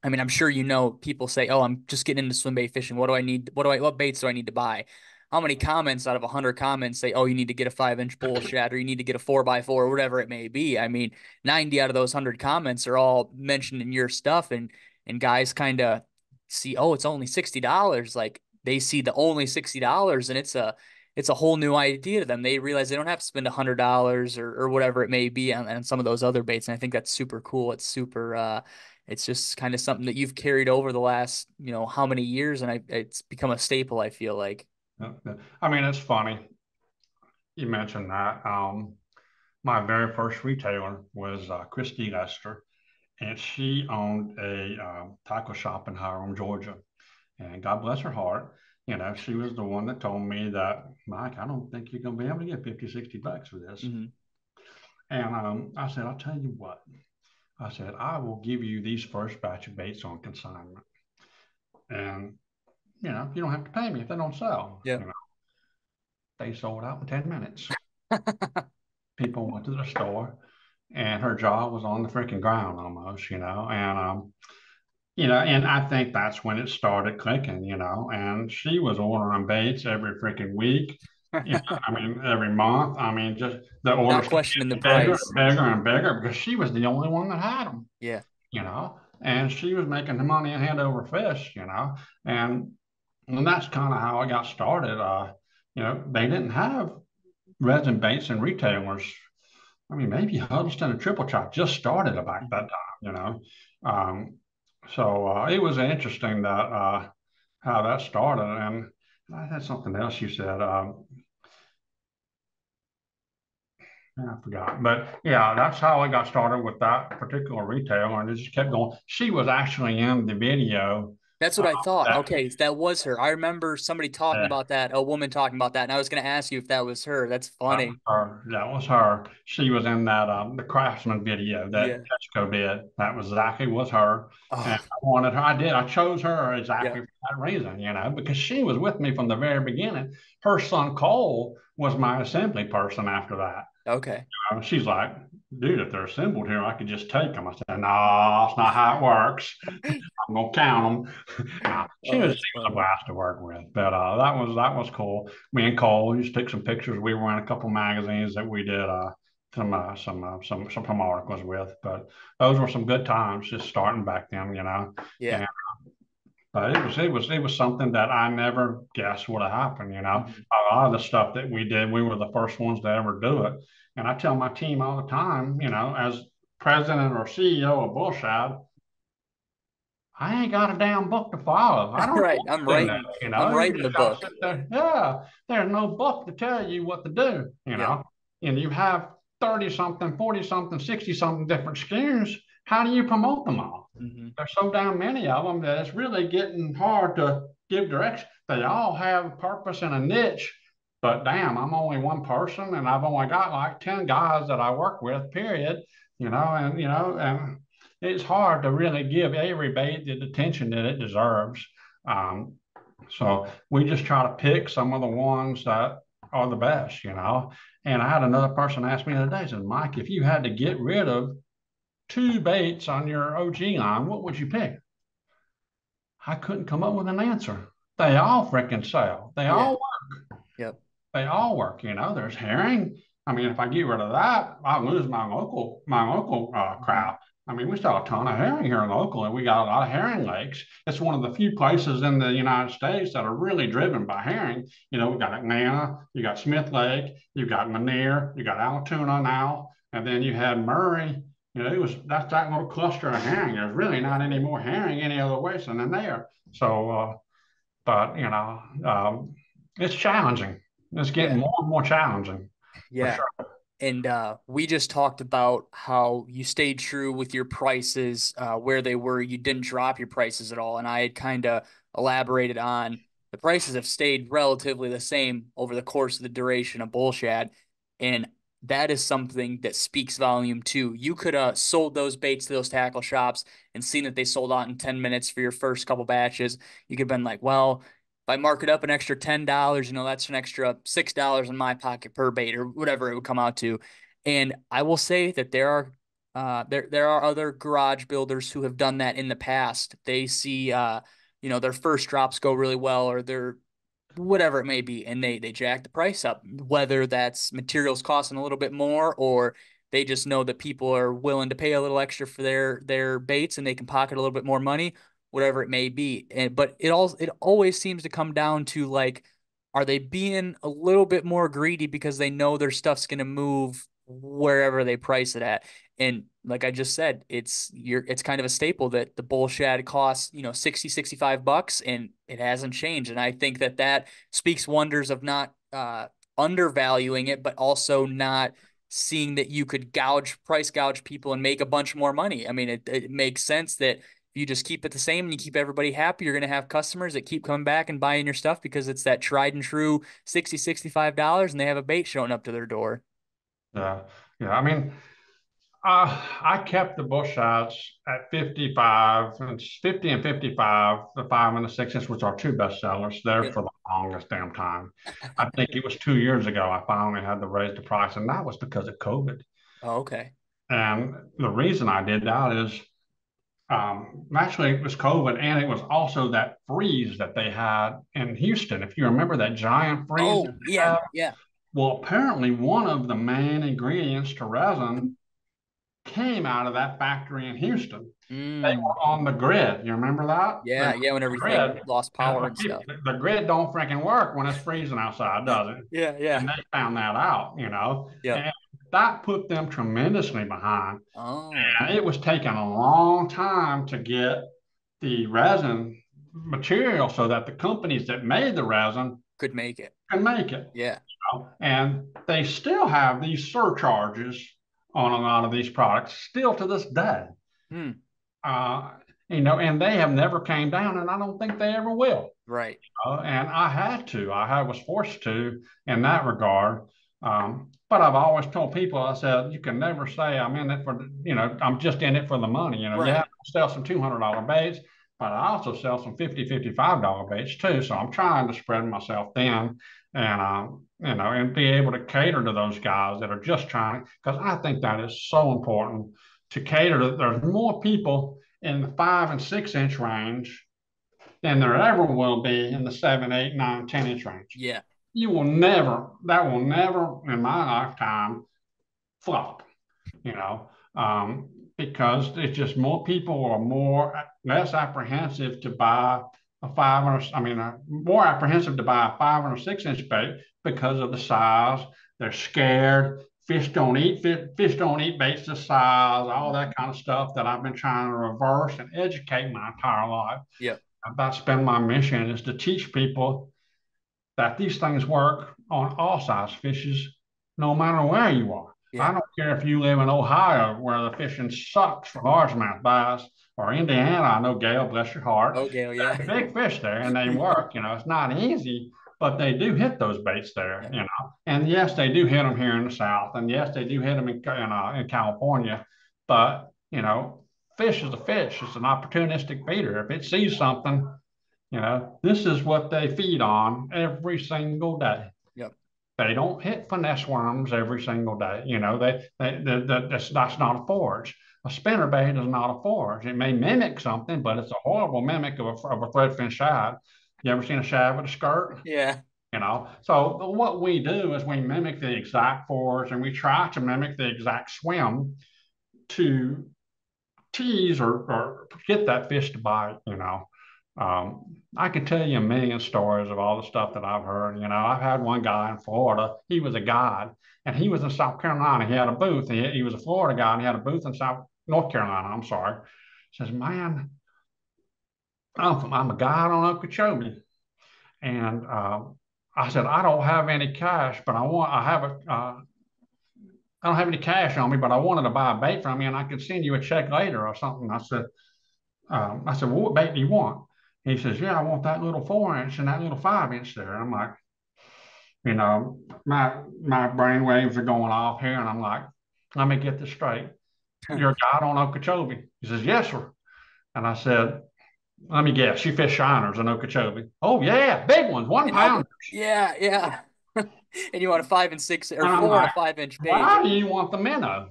I'm sure people say, "Oh, I'm just getting into swim bait fishing. What do I need? What baits do I need to buy?" How many comments out of 100 comments say, "Oh, you need to get a 5-inch bullshad, or you need to get a 4x4, or whatever it may be?" I mean, 90 out of those 100 comments are all mentioning your stuff, and guys kind of see, "Oh, it's only $60." Like, they see the only $60, and it's a whole new idea to them. They realize they don't have to spend $100 or whatever it may be on some of those other baits. And I think that's super cool. It's just kind of something that you've carried over the last, how many years, and it's become a staple, I feel like. I mean, it's funny you mentioned that. My very first retailer was Christy Lester, and she owned a tackle shop in Hiram, Georgia. And God bless her heart, she was the one that told me that, Mike, I don't think you're going to be able to get 50, $60 for this. Mm-hmm. And I said, I'll tell you what. I said, I will give you these first batch of baits on consignment. And, you don't have to pay me if they don't sell. Yeah. They sold out in 10 minutes. People went to the store, and her jaw was on the freaking ground almost, and I think that's when it started clicking, and she was ordering baits every freaking week. Every month. Just the Not orders kept questioning the getting bigger price. and bigger and bigger because she was the only one that had them, Yeah. and she was making the money hand over fist, and, and that's kind of how I got started. They didn't have resin baits and retailers. Maybe Huddleston and Triple Chop just started about that Mhm. time, Um, so it was interesting that how that started. And I had something else you said. I forgot, but yeah, that's how I got started with that particular retailer, and it just kept going. She was actually in the video That's what I thought. That, Okay, that was her. I remember somebody talking uh, about that, a woman talking about that, and I was going to ask you if that was her. That's that was funny. her. That was her. She was in that the Craftsman video that Yeah. Tesco did. That was exactly was her. And Oh, I wanted her. I did. I chose her yeah. exactly for that reason, because she was with me from the very beginning. Her son Cole was my assembly person after that. Okay. She's like, dude, if they're assembled here, I could just take them. I said, no, it's not how it works. I'm gonna count them. Nah, she Oh, was that's she was a funny. blast to work with. But that was cool. Me and Cole used to take some pictures. We were in a couple magazines that we did some articles with. But those were some good times just starting back then. Yeah. And but it was something that I never guessed would have happened. Mhm. A lot of the stuff that we did, we were the first ones to ever do it. And I tell my team all the time, as president or CEO of Bullshad, I ain't got a damn book to follow. I don't know Right. what to do next. I'm You writing the just got to book. sit there. Yeah, there's no book to tell you what to do. Yep. And you have 30 something, 40 something, 60 something different schemes. How do you promote them all? Hmm. There's so damn many of them that it's really getting hard to give direction. They all have a purpose and a niche, but damn, I'm only one person and I've only got like 10 guys that I work with, period. And it's hard to really give every bait the attention that it deserves. Um, so we just try to pick some of the ones that are the best. And I had another person ask me the other day, said, Mike, if you had to get rid of two baits on your OG line, what would you pick? I couldn't come up with an answer. They all freaking sell. They Yeah. all Yep. they all work. There's herring. I mean, if I get rid of that, I lose my local Hmm. crowd. I mean, we sell a ton of herring here locally. We got a lot of herring lakes. It's one of the few places in the United States that are really driven by herring. We got Atlanta, you got Smith Lake, you got Manier, you got Alatoona now, and then you had Murray. That's that little cluster of herring. There's really Yeah. not any more herring any other way than there. So, but it's challenging. It's getting Yeah. more and more challenging for Yeah. sure. And we just talked about how you stayed true with your prices where they were. You didn't drop your prices at all. And I had kind of elaborated on the prices have stayed relatively the same over the course of the duration of Bullshad. And that is something that speaks volume too. You could have sold those baits to those tackle shops and seen that they sold out in 10 minutes for your first couple batches. You could have been like, well, if I mark it up an extra $10, that's an extra $6 in my pocket per bait or whatever it would come out to. And I will say that there are other garage builders who have done that in the past. They see their first drops go really well or their whatever it may be, and they jack the price up, whether that's materials costing a little bit more or they just know that people are willing to pay a little extra for their baits and they can pocket a little bit more money, whatever it may be. But it always seems to come down to like, are they being a little bit more greedy because they know their stuff's going to move wherever they price it at? And like I just said, it's kind of a staple that the bull shad costs, 60, $65 and it hasn't changed. And I think that speaks wonders of not undervaluing it, but also not seeing that you could price gouge people and make a bunch more money. I mean, it makes sense that if you just keep it the same and you keep everybody happy, you're going to have customers that keep coming back and buying your stuff because it's that tried and true 60, $65 and they have a bait showing up to their door. Yeah, yeah. I mean, I kept the bush shots at 55 and 50 and 55, the 5 and the 6 inch, which are two best sellers there Yep. for the longest damn time. I think it was 2 years ago I finally had to raise the price, and that was because of COVID. Oh, okay. And the reason I did that is actually it was COVID, and it was also that freeze that they had in Houston. If you remember that giant freeze that Oh, they yeah, had, yeah. well, apparently one of the main ingredients to resin came out of that factory in Houston. They Mm. were on the grid. You remember that? They were Yeah, yeah, when on the everything grid. lost And power and stuff. the grid don't freaking work when it's freezing outside, does it? Yeah, yeah. And they found that out. Yep. And that put them tremendously behind. Oh, And it was taking a long time to get the resin material so that the companies that made the resin could make it. can make it. Yeah. And they still have these surcharges on a lot of these products still to this day. Hmm. Uh, and they have never came down, and I don't think they ever will. Right. And I had to. Was forced to in that regard. But I've always told people, I said, you can never say I'm in it for, I'm just in it for the money. Yeah, I Right. sell some $200 baits, but I also sell some $50, $55 baits too. So I'm trying to spread myself thin and, and be able to cater to those guys that are just trying, because I think that is so important to cater to. There's more people in the 5 and 6 inch range than there ever will be in the 7, 8, 9, 10 inch range. Yeah. That will never in my lifetime flop, you know, because it's just more people are less apprehensive to buy more apprehensive to buy a 5 or 6 inch bait because of the size. They're scared. Fish don't eat baits this size, all that kind of stuff that I've been trying to reverse and educate my entire life. Yep. That's been my mission, is to teach people that these things work on all size fishes, no matter where you are. I Yeah. don't care if you live in Ohio, where the fishing sucks for largemouth bass, or Indiana. I know, Gail, bless your heart. Oh, Gail, yeah. There's big fish there, and they work. It's not easy, but they do hit those baits there. Yeah. And yes, they do hit them here in the South, and yes, they do hit them in California. But fish is a fish. It's an opportunistic feeder. If it sees something, this is what they feed on every single day. Yep. They don't hit finesse worms every single day. That's not a forage. A spinnerbait is not a forage. It may mimic something, but it's a horrible mimic of a threadfin shad. You ever seen a shad with a skirt? Yeah. So what we do is we mimic the exact forage, and we try to mimic the exact swim to tease or get that fish to bite. I could tell you a million stories of all the stuff that I've heard. I've had one guy in Florida. He was a guide, and he was in South Carolina. He had a booth. He was a Florida guy, and he had a booth in North Carolina. I'm sorry. He says, man, I'm a guide on Okeechobee, and I said, I don't have any cash, but I don't have any cash on me, but I wanted to buy a bait from you, and I could send you a check later or something. I said, well, what bait do you want? He says, yeah, I want that little 4 inch and that little 5 inch there. And I'm like, my brain waves are going off here, and I'm like, let me get this straight. You're a guide on Okeechobee. He says, yes, sir. And I said, let me guess, you fish shiners in Okeechobee? Oh yeah, big ones, one And how big? pounders. Yeah, yeah. And you want a 5 and 6 or And I'm 4 and a like, 5 inch bait. why do you want the minnow?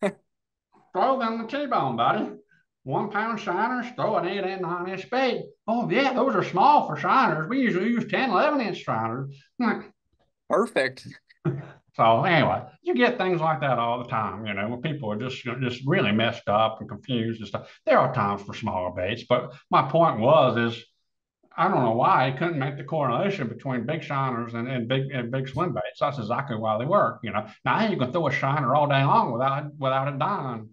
Throw them the T-bone, buddy. 1 pound shiners, throw an 8 and 9 inch bait. Oh, yeah, those are small for shiners. We usually use 10, 11 inch shiners. Perfect. So anyway, you get things like that all the time, when people are just really messed up and confused and stuff. There are times for smaller baits, but my point is I don't know why I couldn't make the correlation between big shiners and big swim baits. That's exactly why they work. Now you can throw a shiner all day long without it dying.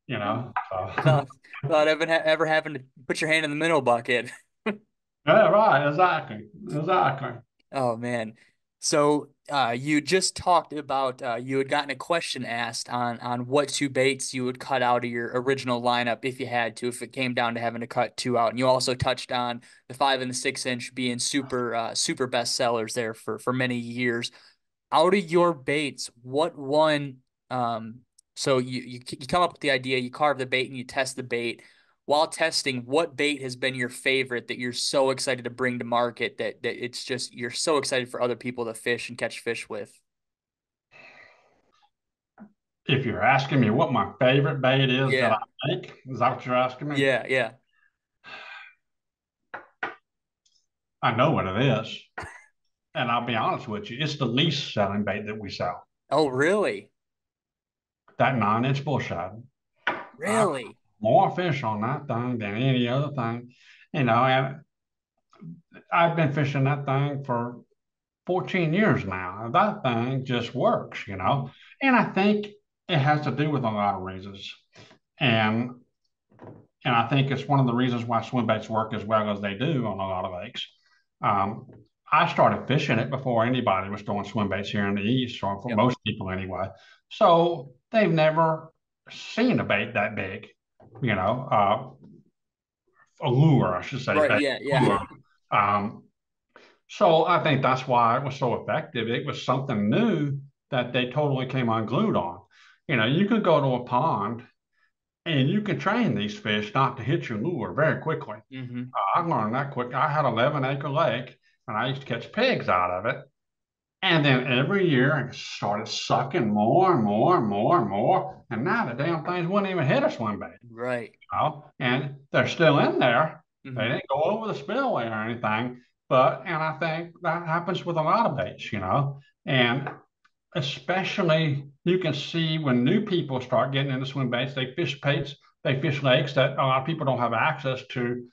Yeah. So. Without, without ever having to put your hand in the minnow bucket. Yeah, right, exactly. Oh man. So you just talked about you had gotten a question asked on what two baits you would cut out of your original lineup if you had to, if it came down to having to cut two out. And you also touched on the 5 and 6 inch being super best sellers there for many years. Out of your baits, what one so you come up with the idea, you carve the bait and you test the bait. While testing, what bait has been your favorite that you're so excited to bring to market that it's just you're so excited for other people to fish and catch fish with? If you're asking me what my favorite bait is that I Yeah. make, is that what you're asking me? Yeah, yeah. I know what it is. And I'll be honest with you, it's the least selling bait that we sell. Oh, really? That 9 inch bullshad. I Really? more fish on that thing than any other thing. And I've been fishing that thing for 14 years now. That thing just works. Mhm. And I think it has to do with a lot of reasons. And and I think it's one of the reasons why swim baits work as well as they do on a lot of lakes. Um, I started fishing it before anybody was throwing swim baits here in the East, or for Yep. most people anyway. So they've never seen a bait that big, you know. a lure, I should say, Right. bait Yeah. Yeah. lure. Um, so I think that's why it was so effective. It was something new that they totally came unglued on. You could go to a pond and you can train these fish not to hit your lure very quickly. Mm-hmm. I learned that quick. I had an 11-acre lake and I used to catch pigs out of it. And then every year I started sucking more and more and more and more. And now the damn things wouldn't even hit a swim bait. Right. And they're still in there. They Mm-hmm. didn't go over the spillway or anything. And I think that happens with a lot of baits. And especially you can see when new people start getting into swim baits, they fish lakes that a lot of people don't have access to.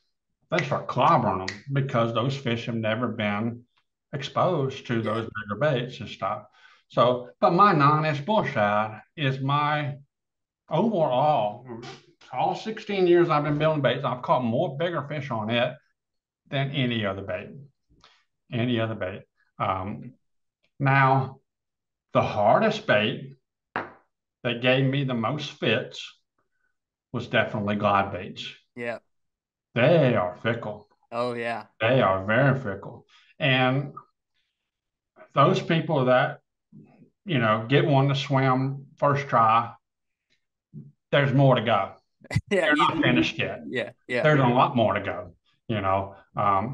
They start clobbering them because those fish have never been exposed to Yeah. those bigger baits and stuff. So, but my 9-inch bullshad is my overall, all 16 years I've been building baits, I've caught more bigger fish on it than any other bait. Any other bait. Um, Now, the hardest bait that gave me the most fits was definitely glide baits. Yeah. They are fickle. Oh yeah. They are very fickle. And those people that, get one to swim first try, there's more to go. Yeah. You're not Easy. finished yet. Yeah. Yeah. There's a lot more to go.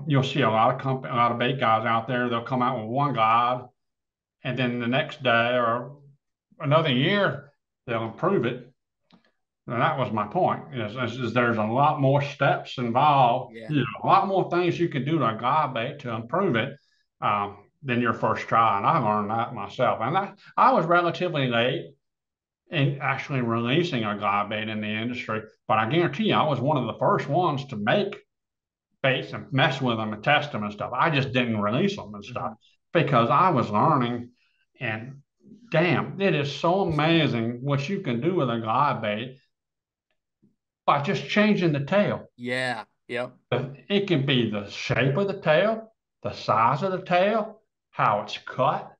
You'll see a lot of bait guys out there. They'll come out with one glide, and then the next day or another year, they'll improve it. And that was my point. Is there's a lot more steps involved. Yeah. A lot more things you can do to a glide bait to improve it than your first try. And I learned that myself. And I was relatively late in actually releasing a glide bait in the industry, but I guarantee you, I was one of the first ones to make baits and mess with them and test them and stuff. I just didn't release them and Mm-hmm. stuff because I was learning. And damn, it is so amazing what you can do with a glide bait by just changing the tail. Yeah. Yep. It can be the shape of the tail, the size of the tail, how it's cut,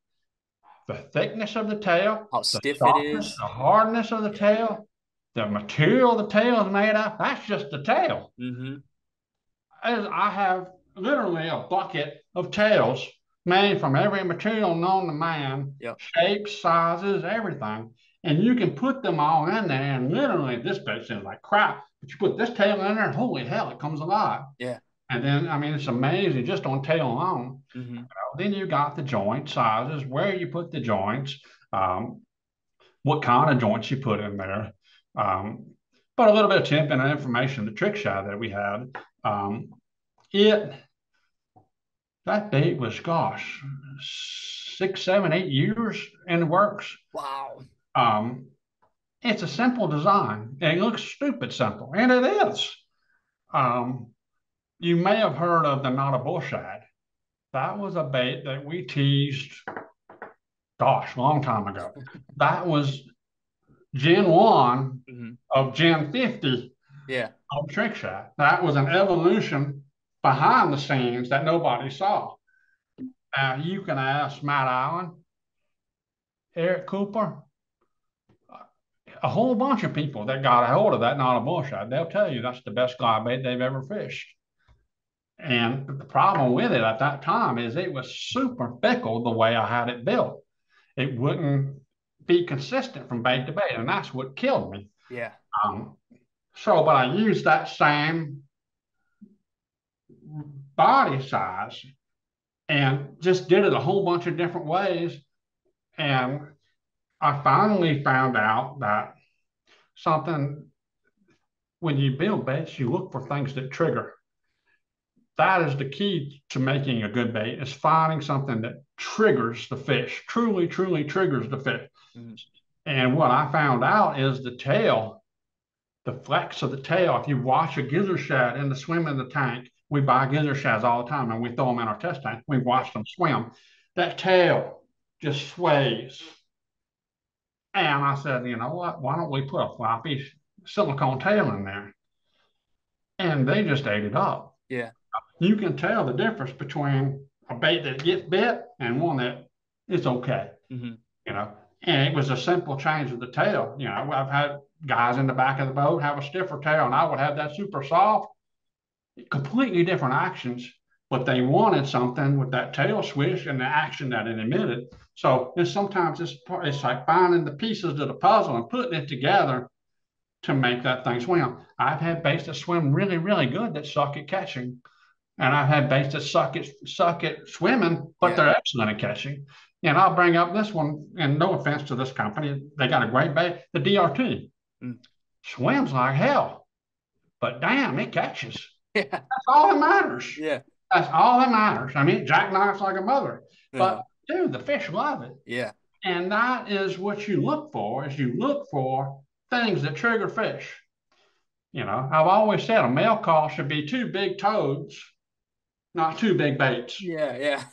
the thickness of the tail, How the stiff it softness, is. the hardness of the Yeah. tail, the material the tail is made of. That's just the tail. Mm-hmm. I have literally a bucket of tails made from every material known to man, Yep. shapes, sizes, everything. And you can put them all in there, and literally this bit seems like crap. But you put this tail in there, and holy hell, it comes alive. Yeah. And then, I mean, it's amazing just on tail alone. Mm-hmm. Then you got the joint sizes, where you put the joints, um, what kind of joints you put in there. Um, but a little bit of tip and information, the trick shot that we had, it that bait was, gosh, 6, 7, 8 years in the works. Wow. Um, it's a simple design. It looks stupid simple, and it is. Um, you may have heard of the Not a Bullshad. That was a bait that we teased, gosh, a long time ago. That was Gen 1 Mm-hmm. of Gen 50 Yeah. of Trick Shot. That was an evolution behind the scenes that nobody saw. You can ask Matt Allen, Eric Cooper, a whole bunch of people that got a hold of that Not a Bullshot. They'll tell you that's the best glide bait they've ever fished. And the problem with it at that time is it was super fickle the way I had it built. It wouldn't be consistent from bait to bait, and that's what killed me. Yeah. Um, but I used that same body size and just did it a whole bunch of different ways. And I finally found out that something, when you build baits, you look for things that trigger. That is the key to making a good bait, is finding something that triggers the fish, truly, truly triggers the fish. Mm-hmm. And what I found out is the tail, the flex of the tail. If you watch a gizzard shad in the swim in the tank, we buy gizzard shads all the time and we throw them in our test tank. We Yeah. watch them swim. That tail just sways. And I said, you know what? Why don't we put a floppy silicone tail in there? And they just ate it up. Yeah. You can tell the difference between a bait that gets bit and one that is okay. Mm-hmm. You know, and it was a simple change of the tail. I've had guys in the back of the boat have a stiffer tail, and I would have that super soft. completely different actions, but they wanted something with that tail swish and the action that it emitted. So and sometimes it's like finding the pieces of the puzzle and putting it together to make that thing swim. I've had baits that swim really, really good that suck at catching, and I've had baits that suck at swimming, but Yeah. they're excellent at catching. And I'll bring up this one, and no offense to this company, they got a great bait. The DRT Mm. swims like hell, but damn, it catches. Yeah. That's all that matters. Yeah. That's all that matters. I mean, jackknives like a mother, Uh, but dude, the fish love it, yeah. and that is what you look for. Is you look for things that trigger fish. I've always said a male call should be two big toads, not two big baits. Yeah. Yeah.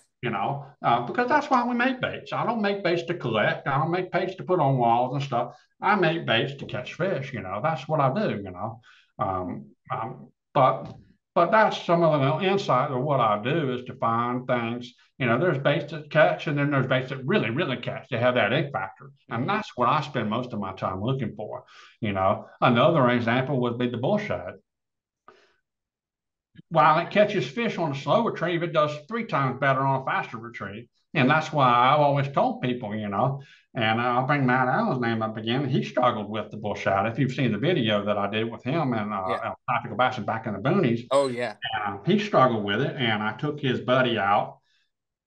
Because that's why we make baits. I don't make baits to collect. I don't make baits to put on walls and stuff. I make baits to catch fish. That's what I do. Um, um, but but that's some of the insight of what I do is to find things. There's baits that catch, and then there's baits that really, really catch. They have that egg factor, and Hmm. that's what I spend most of my time looking for. Another example would be the bullshad. While it catches fish on a slow retrieve, it does 3 times better on a faster retrieve. And that's why I've always told people, and I'll bring Matt Allen's name up again. He struggled with the bullshad. If you've seen the video that I did with him and Yeah. Tactical Bassin back in the boonies, Oh yeah. he struggled with it. And I took his buddy out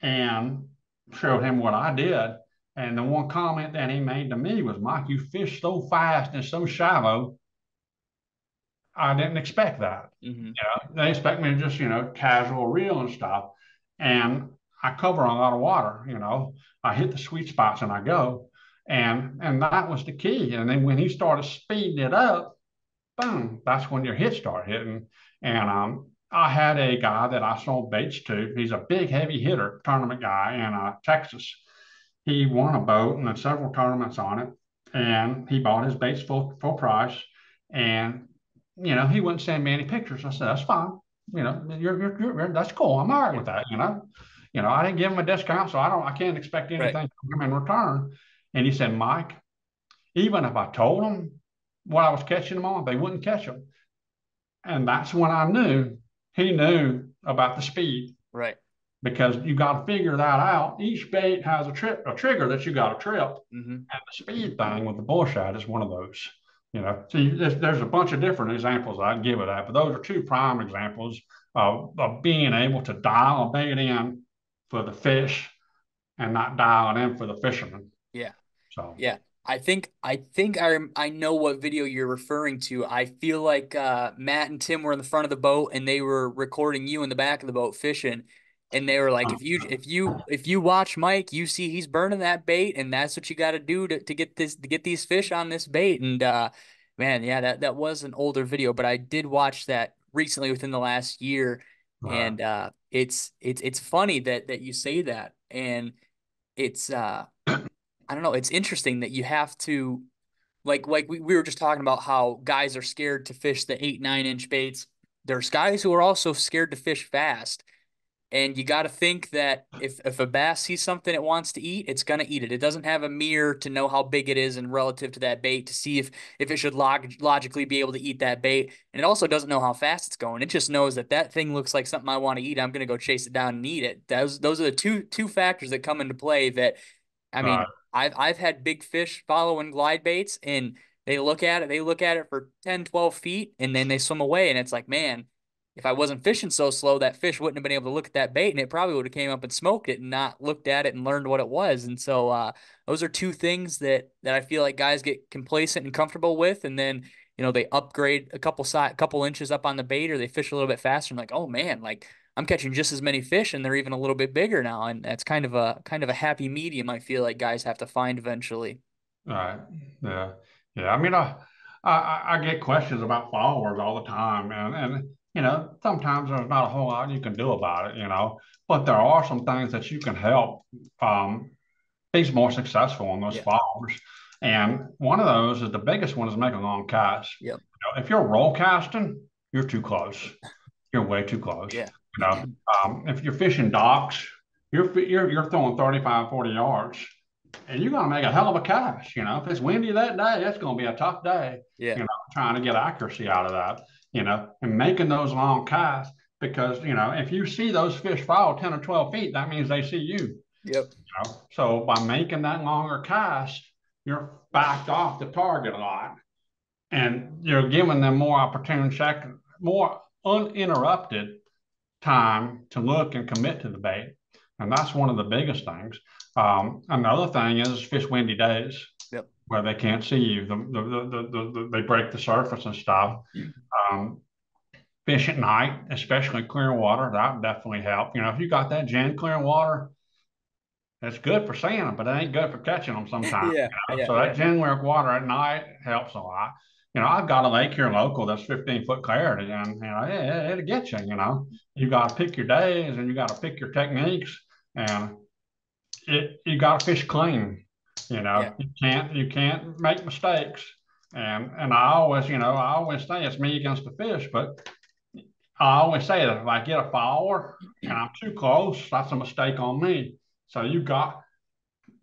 and showed him what I did. And the one comment that he made to me was, Mike, you fish so fast and so shallow. I didn't expect that. Hmm. They expect me to just, casual reel and stuff. And I cover a lot of water, I hit the sweet spots and I go. And that was the key. And then when he started speeding it up, boom, that's when your hits start hitting. And I had a guy that I sold baits to. He's a big, heavy hitter, tournament guy in Texas. He won a boat and then several tournaments on it. And he bought his baits full price. And he wouldn't send me any pictures. I said, that's fine. That's cool. I'm all right with that. I didn't give him a discount, so I can't expect Right. anything from him in return. And he said, Mike, even if I told them what I was catching them on, they wouldn't catch them. And that's when I knew he knew about the speed Right. because you got to figure that out. Each bait has a trigger that you got to trip. Hmm. And the speed thing with the bullshad is one of those. So there's a bunch of different examples I'd give of that, but those are 2 prime examples of being able to dial a bait in for the fish and not dial it in for the fisherman. Yeah. So, Yeah. I know what video you're referring to. I feel like Matt and Tim were in the front of the boat and they were recording you in the back of the boat fishing. And they were like, uh, if you watch Mike, you see he's burning that bait, and that's what you got to do to get these fish on this bait. And man, yeah, that was an older video, but I did watch that recently within the last year. uh, And it's funny that you say that. And it's I don't know. It's interesting that you have to like we were just talking about how guys are scared to fish the 8, 9 inch baits. There's guys who are also scared to fish fast. And you got to think that if a bass sees something it wants to eat, it's gonna eat it. It doesn't have a mirror to know how big it is and relative to that bait to see if it should logically be able to eat that bait. And it also doesn't know how fast it's going. It just knows that that thing looks like something I want to eat. I'm gonna go chase it down and eat it. Those are the two factors that come into play that I uh, mean, I've had big fish following glide baits and they look at it for 10, 12 feet and then they swim away and it's like, man, if I wasn't fishing so slow, that fish wouldn't have been able to look at that bait and it probably would have came up and smoked it and not looked at it and learned what it was. And so those are two things that I feel like guys get complacent and comfortable with and then they upgrade a couple inches up on the bait or they fish a little bit faster and like, oh man, like I'm catching just as many fish and they're even a little bit bigger now. And that's kind of a happy medium I feel like guys have to find eventually. right. Yeah. Yeah. I mean, I get questions about followers all the time, and sometimes there's not a whole lot you can do about it, but there are some things that you can help um, be more successful in those Yeah. followers. And one of those is the biggest one is make a long cast. Yep. If you're roll casting, you're too close. You're way too close. Yeah. If you're fishing docks, you're throwing 35, 40 yards and you're going to make a hell of a cast. If it's windy that day, it's going to be a tough day, Yeah. trying to get accuracy out of that. and making those long casts because, if you see those fish fall 10 or 12 feet, that means they see you. Yep. So by making that longer cast, you're backed off the target a lot and you're giving them more opportune second, more uninterrupted time to look and commit to the bait. And that's one of the biggest things. Another thing is fish windy days. Yep. Where they can't see you. They break the surface and stuff. Um, Fish at night, especially clear water, that would definitely help. If you got that gin clear water, it's good for seeing them, but it ain't good for catching them sometimes. Yeah. Yeah. So that gin clear water at night helps a lot. I've got a lake here local that's 15-foot clarity, and it'll get you. You got to pick your days, and you got to pick your techniques, and you got to fish clean. Yeah. You can't make mistakes. And I always say it's me against the fish, but I always say that if I get a follower and I'm too close, that's a mistake on me. So you got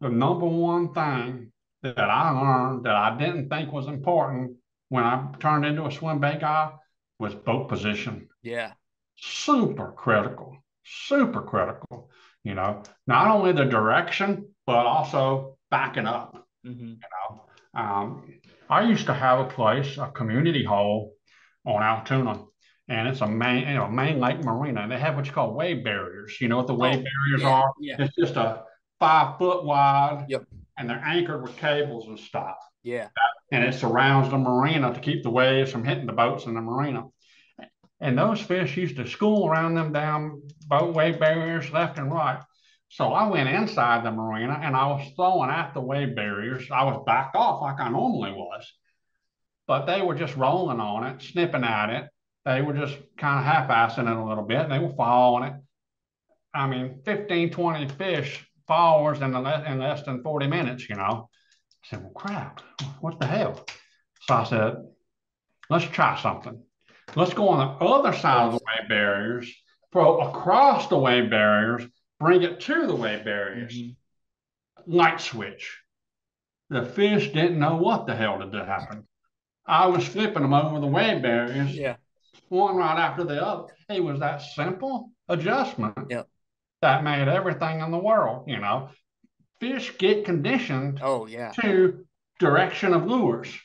the number one thing that I learned that I didn't think was important when I turned into a swim bait guy was boat position. Yeah. Super critical, super critical. Not only the direction, but also backing up. Mm-hmm. I used to have a place, a community hole on Altoona, and it's a main lake marina, and they have what you call wave barriers. You know what the wave Oh, barriers yeah. are? Yeah. It's just a 5 foot wide, Yep. and they're anchored with cables and stuff. Yeah. And it surrounds the marina to keep the waves from hitting the boats in the marina. And those fish used to school around them down boat wave barriers left and right. So I went inside the marina and I was throwing at the wave barriers. I was backed off like I normally was, but they were just rolling on it, snipping at it. They were just kind of half-assing it a little bit. They were following it. I mean, 15, 20 fish followers in less than 40 minutes, I said, well, crap, what the hell? So I said, let's try something. Let's go on the other side of the wave barriers, throw across the wave barriers, bring it to the wave barriers. Light switch. The fish didn't know what the hell did happen. I was flipping them over the wave barriers, Yeah. one right after the other. It was that simple adjustment Yep. that made everything in the world. Fish get conditioned Oh, yeah. to direction of lures.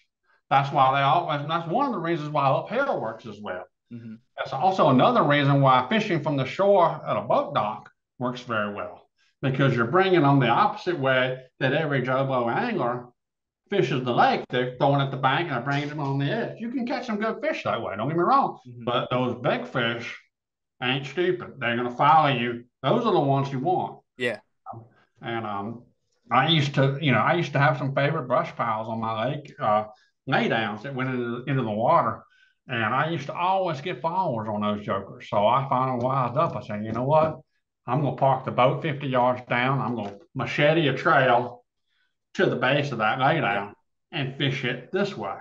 That's why that's one of the reasons why uphill works as well. Mm-hmm. That's also another reason why fishing from the shore at a boat dock works very well because you're bringing them the opposite way that every Jobo angler fishes the lake. They're throwing at the bank and they're bringing them on the edge. You can catch some good fish that way. Don't get me wrong. Mm-hmm. But those big fish ain't stupid. They're going to follow you. Those are the ones you want. Yeah. And I used to have some favorite brush piles on my lake, lay downs that went into the water. And I used to always get followers on those jokers. So I finally wised up. I said, you know what? I'm going to park the boat 50 yards down. I'm going to machete a trail to the base of that lay down and fish it this way.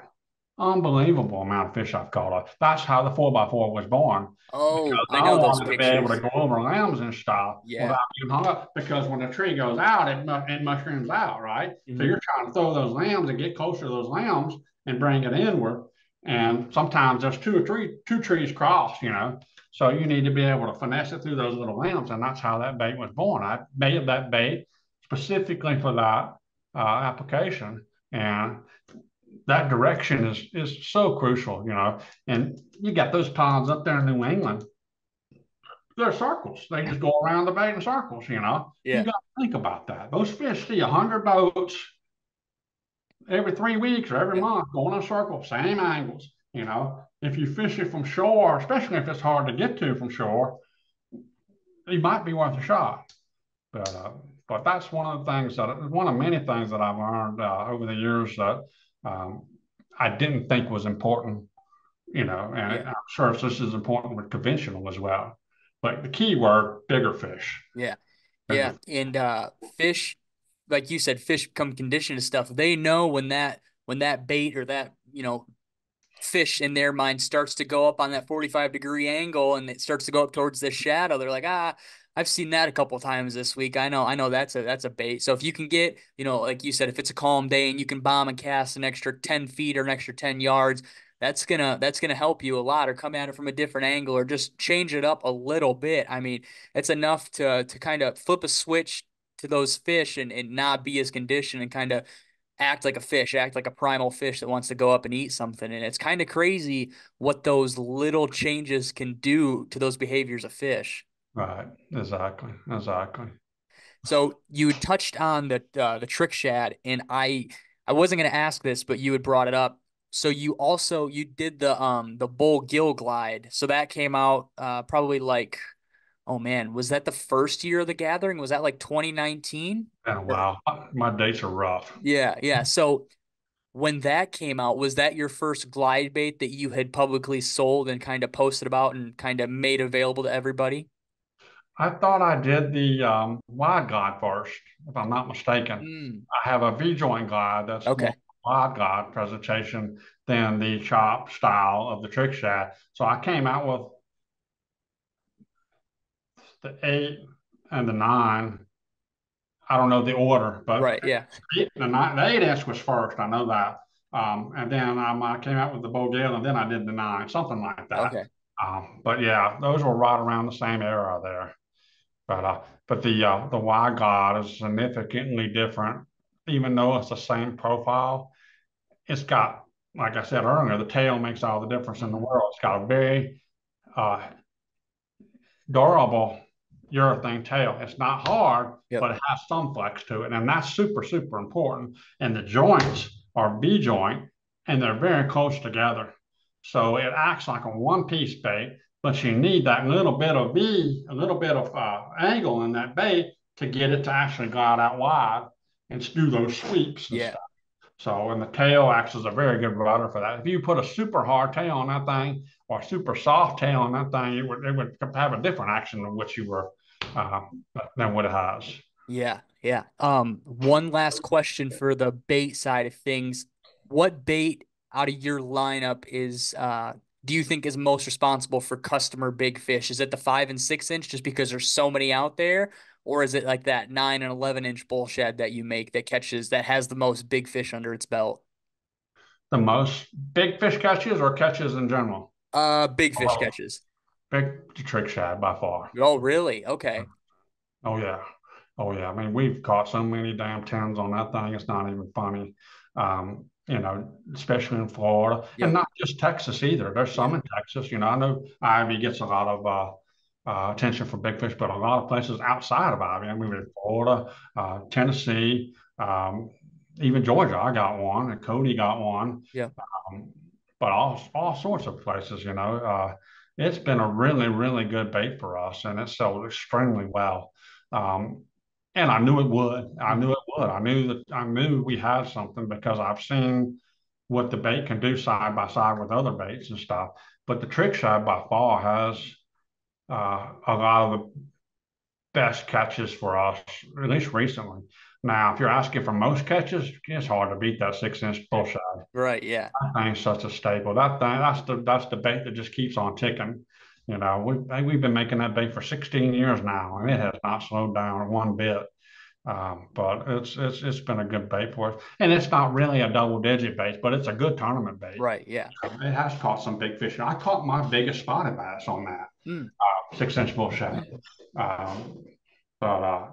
Unbelievable amount of fish I've caught. That's how the 4x4 was born. Oh, Because I I know those wanted to be able to pictures. go over limbs and stuff Yeah. without getting hung up. Because when the tree goes out, it mushrooms out, right? Mm-hmm. So you're trying to throw those limbs and get closer to those limbs and bring it inward. And sometimes there's two trees crossed, So you need to be able to finesse it through those little limbs. And that's how that bait was born. I made that bait specifically for that application. And that direction is so crucial, And you got those ponds up there in New England. They're circles. They just go around the bait in circles. Yeah. You got to think about that. Those fish see 100 boats every 3 weeks or every month going in a circle, same angles. If you fish it from shore, especially if it's hard to get to from shore, it might be worth a shot. But that's one of many things that I've learned over the years that I didn't think was important, and I'm sure this is important with conventional as well. But the key word, bigger fish. Yeah. Bigger. Yeah. And fish, like you said, fish become conditioned to stuff. They know when that bait or that, fish in their mind starts to go up on that 45-degree angle and it starts to go up towards the shadow. They're like, I've seen that a couple of times this week. I know that's a bait. So if you can get, like you said, if it's a calm day and you can bomb and cast an extra 10 feet or an extra 10 yards, that's gonna help you a lot, or come at it from a different angle, or just change it up a little bit. I mean, it's enough to kind of flip a switch to those fish and not be as conditioned and kind of act like a fish, act like a primal fish that wants to go up and eat something. And it's kind of crazy what those little changes can do to those behaviors of fish. Right. Exactly. Exactly. So you had touched on the trick shad, and I wasn't gonna ask this, but you had brought it up. So you did the bull gill glide. So that came out probably like, oh man, was that the first year of the gathering? Was that like 2019? Been a Or while. My dates are rough. yeah, yeah. So when that came out, was that your first glide bait that you had publicly sold and kind of posted about and kind of made available to everybody? I thought I did the wide glide first, if I'm not mistaken. Mm, I have a V joint glide that's more okay. wide glide presentation than the chop style of the trick shad. So I came out with the 8 and the 9. I don't know the order, but Right. Yeah. the 8 inch was first. I know that. And then I came out with the Bogale, and then I did the 9, something like that. Okay. But yeah, those were right around the same era there. But the Y God is significantly different, even though it's the same profile. It's got, like I said earlier, the tail makes all the difference in the Hmm. world. It's got a very uh, durable urethane tail. It's not hard, Yep. but it has some flex to it, and that's super super important. And the joints are V joint, and they're very close together, so it acts like a one piece bait. But you need that little bit of V, a little bit of angle in that bait to get it to actually glide out wide and do those sweeps and Yeah. stuff. So, and the tail acts as a very good rudder for that. If you put a super hard tail on that thing or a super soft tail on that thing, it would have a different action than what you were uh, than what it has. Yeah, yeah. One last question for the bait side of things. What bait out of your lineup is do you think is most responsible for customer big fish? Is it the 5 and 6 inch just because there's so many out there? Or is it like that 9 and 11 inch bullshad that you make that has the most big fish under its belt? The most big fish catches or catches in general? Big fish Oh, catches. big trick shad by far. Oh, really? Okay. Oh yeah, oh yeah. I mean, we've caught so many damn tens on that thing. It's not even funny. Especially in Florida, and Yep. not just Texas either. There's Yeah. some in Texas. I know Ivy gets a lot of attention for big fish, but a lot of places outside of Ivy. I mean, in Florida, Tennessee, even Georgia. I got one, and Cody got one. Yeah. Um, but all sorts of places. It's been a really really good bait for us, and it sold extremely well. Um, and I knew it would. I knew Mhm. it would. I knew we had something because I've seen what the bait can do side by side with other baits and stuff. But the trick shad by far has a lot of the best catches for us, at least recently. Now, if you're asking for most catches, it's hard to beat that 6 inch bullshot. Right. Yeah. That thing's such a staple. That's the bait that just keeps on ticking. We've been making that bait for 16 years now, and it has not slowed down one bit. But it's been a good bait for us, and it's not really a double digit bait, but it's a good tournament bait. Right. Yeah. It has caught some big fish. I caught my biggest spotted bass on that Mm. 6 inch bullshot. Um, but uh,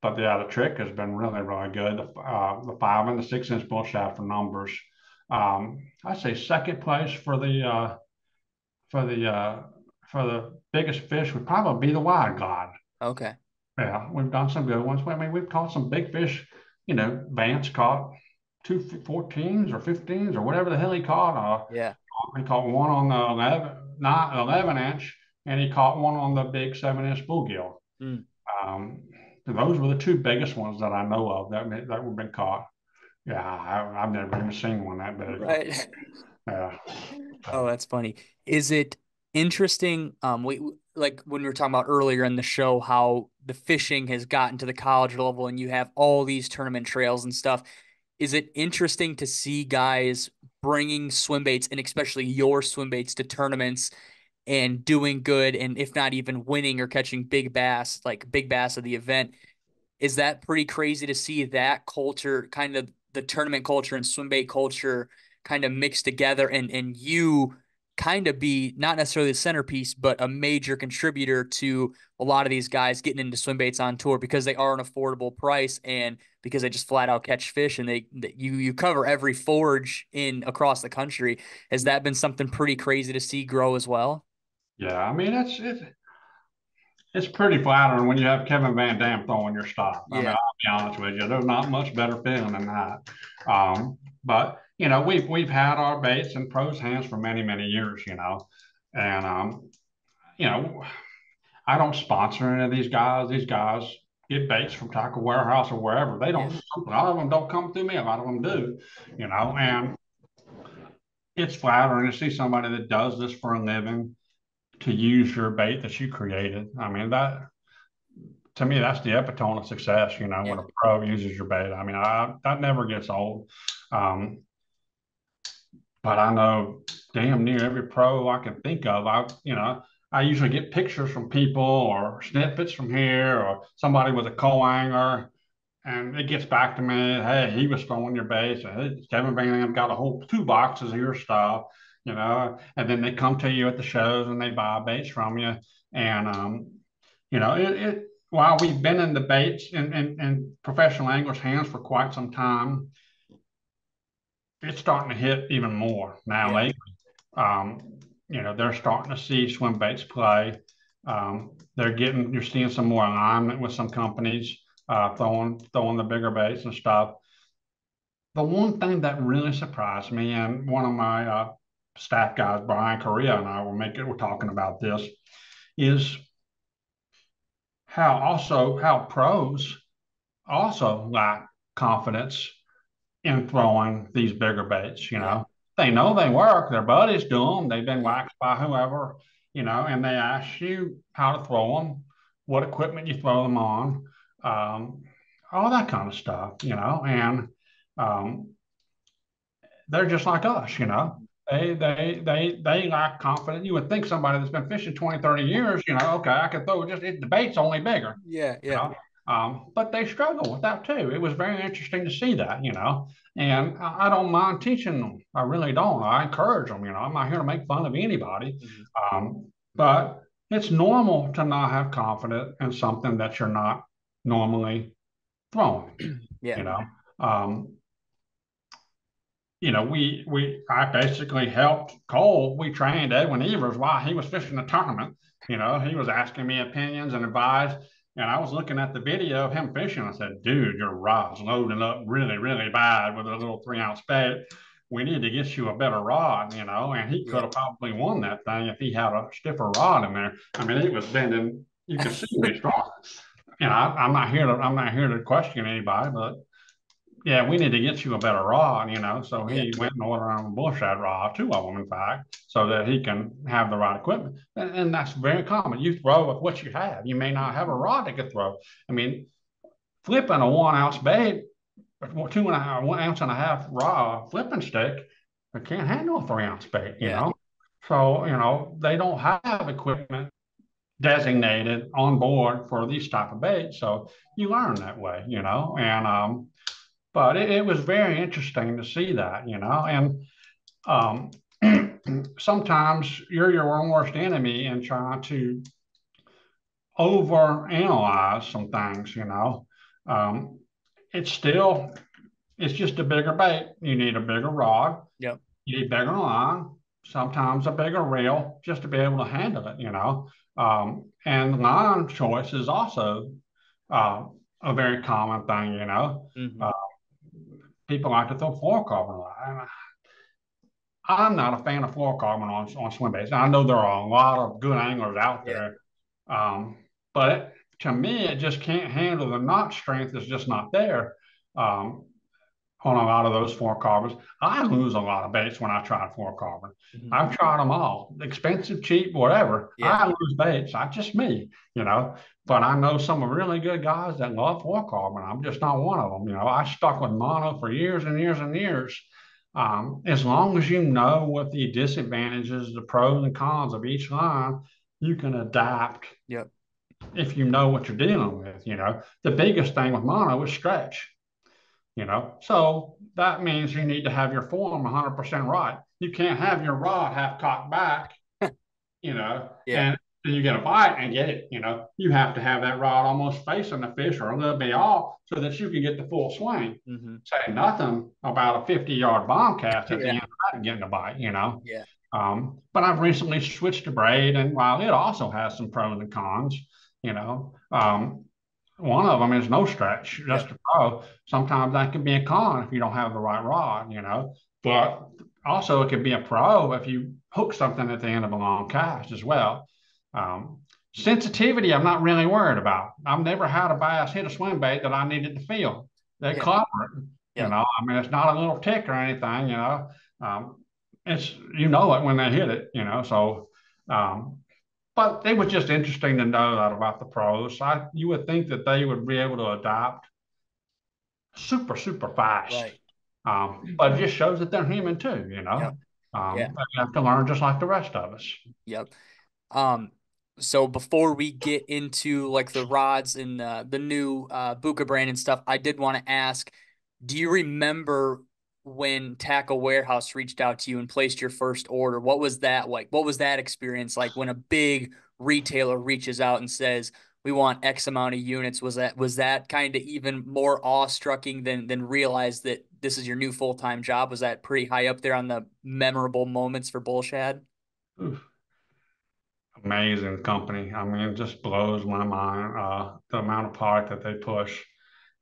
but yeah, the trick has been really, really good. The 5 and the 6 inch bull shaft for numbers. I'd say second place for the uh, for the biggest fish would probably be the wide god. Okay. Yeah, we've done some good ones. I mean, we've caught some big fish. Vance caught 2 14s or 15s or whatever the hell he caught. Yeah. He caught one on the 11 inch, and he caught one on the big 7 inch bluegill. Mm. Um, those were the two biggest ones that I know of that were been caught. Yeah, I've never even seen one that big. Right. Yeah. Oh, So that's funny. Is it interesting? Like when we were talking about earlier in the show, how the fishing has gotten to the college level and you have all these tournament trails and stuff. Is it interesting to see guys bringing swim baits and especially your swim baits to tournaments and doing good and if not even winning or catching big bass, like big bass of the event? Is that pretty crazy to see that culture, kind of the tournament culture and swim bait culture kind of mix together and you kind of be not necessarily the centerpiece, but a major contributor to a lot of these guys getting into swim baits on tour because they are an affordable price and because they just flat out catch fish and you cover every forage in across the country. Has that been something pretty crazy to see grow as well? Yeah, I mean it's pretty flattering when you have Kevin Van Dam throwing your stuff. I mean, Yeah. I'll be honest with you, there's not much better feeling than that. But you know, we've had our baits in pros' hands for many years, you know, and you know, I don't sponsor any of these guys. These guys get baits from Tackle Warehouse or wherever. They don't. Yeah. A lot of them don't come through me. A lot of them do, you know, and it's flattering to see somebody that does this for a living to use your bait that you created. I mean, that to me, that's the epitome of success, you know, Yeah. when a pro uses your bait. I mean, that never gets old. Um, but I know damn near every pro I can think of. I usually get pictures from people or snippets from here or somebody with a co-angler, and it gets back to me. Hey, he was throwing your bait. So, hey, Kevin Van got a whole 2 boxes of your stuff, you know, and then they come to you at the shows and they buy baits from you. And you know, while we've been in the baits in professional anglers' hands for quite some time, it's starting to hit even more now Yeah. lately. Um, you know, they're starting to see swim baits play. You're seeing some more alignment with some companies throwing the bigger baits and stuff. The one thing that really surprised me, and one of my staff guys, Brian Correa, and I we're talking about this, is how pros also lack confidence in throwing these bigger baits. You Yeah. know, they know they work. Their buddies do them. They've been Yeah. waxed by whoever, you know, and they ask you how to throw them, what equipment you throw them on, um, all that kind of stuff, you know, and um, they're just like us, you know. Mhm. They lack confidence. You would think somebody that's been fishing 20, 30 years, you know, okay, I could throw the bait's only bigger, Yeah. you Yeah. know. But they struggle with that too. It was very interesting to see that, you know. And I don't mind teaching them. I really don't. I encourage them, you know. I'm not here to make fun of anybody. Mhm. But it's normal to not have confidence in something that you're not normally throwing, Yeah. you know. Um, you know, I basically helped Cole. We trained Edwin Evers while he was fishing the tournament. You know, he was asking me opinions and advice. And I was looking at the video of him fishing. I said, dude, your rod's loading up really bad with a little 3 ounce bait. We need to get you a better rod, you know. And he could Yeah. have probably won that thing if he had a stiffer rod in there. I mean, it was bending. You can see me strong. You know, I'm not here to question anybody, but yeah, we need to get you a better rod, you know. So Yeah. he went and ordered a Bullshad rod, 2 of them, in fact, so that he can have the right equipment. And that's very common. You throw with what you have. You may not have a rod that could throw. I mean, flipping a 1 ounce bait, 1.5 ounce rod flipping stick, it can't handle a 3 ounce bait, you Yeah. know. So, you know, they don't have equipment designated on board for these type of baits. So you learn that way, you know. And but it was very interesting to see that, you know, and um, sometimes you're your own worst enemy in trying to overanalyze some things, you know. Um, it's still, it's just a bigger bait. You need a bigger rod, Yep. you need bigger line, sometimes a bigger reel just to be able to handle it, you know. And line choice is also uh, a very common thing, you know. Hmm. Uh, People like to throw fluorocarbon line. I'm not a fan of fluorocarbon on swim baits. I know there are a lot of good anglers out Yeah. there, but to me, it just can't handle the knot strength. Is just not there um, on a lot of those fluorocarbons. I lose a lot of baits when I try fluorocarbon. Hmm. I've tried them all, expensive, cheap, whatever. Yeah. I lose baits. I just me, you know. But I know some really good guys that love fluorocarbon. I'm just not one of them. You know, I stuck with mono for years and years and years. As long as you know what the disadvantages, the pros and cons of each line, you can adapt Yep. if you know what you're dealing with. You know, the biggest thing with mono is stretch. So that means you need to have your form 100% right. You can't have your rod half cocked back, Yeah. and you get a bite and get it. You have to have that rod almost facing the fish or a little bit off so that you can get the full swing. Hmm. Say nothing about a 50-yard bomb cast at the Yeah. end of that getting a bite. Yeah. But I've recently switched to braid, and while it also has some pros and cons, you know, one of them is no stretch, just Yep. a pro. Sometimes that can be a con if you don't have the right rod. But also it could be a pro if you hook something at the end of a long cast as well. Um, Sensitivity, I'm not really worried about. I've never had a bass hit a swim bait that I needed to feel. They Yeah. caught it. Yep. I mean, it's not a little tick or anything. Um, it's it when they hit it. Um, but it was just interesting to know that about the pros. You would think that they would be able to adapt super, super fast. Right. But it just shows that they're human too, Yep. Yeah. they have to learn just like the rest of us. Yep. Um, so before we get into like the rods and the new Bucca brand and stuff, I did want to ask, do you remember when Tackle Warehouse reached out to you and placed your first order? What was that like? What was that experience like when a big retailer reaches out and says, "We want X amount of units"? Was that kind of even more awe-striking than realize that this is your new full-time job? Was that pretty high up there on the memorable moments for Bullshad? Oof, amazing company. I mean, it just blows my mind the amount of product that they push.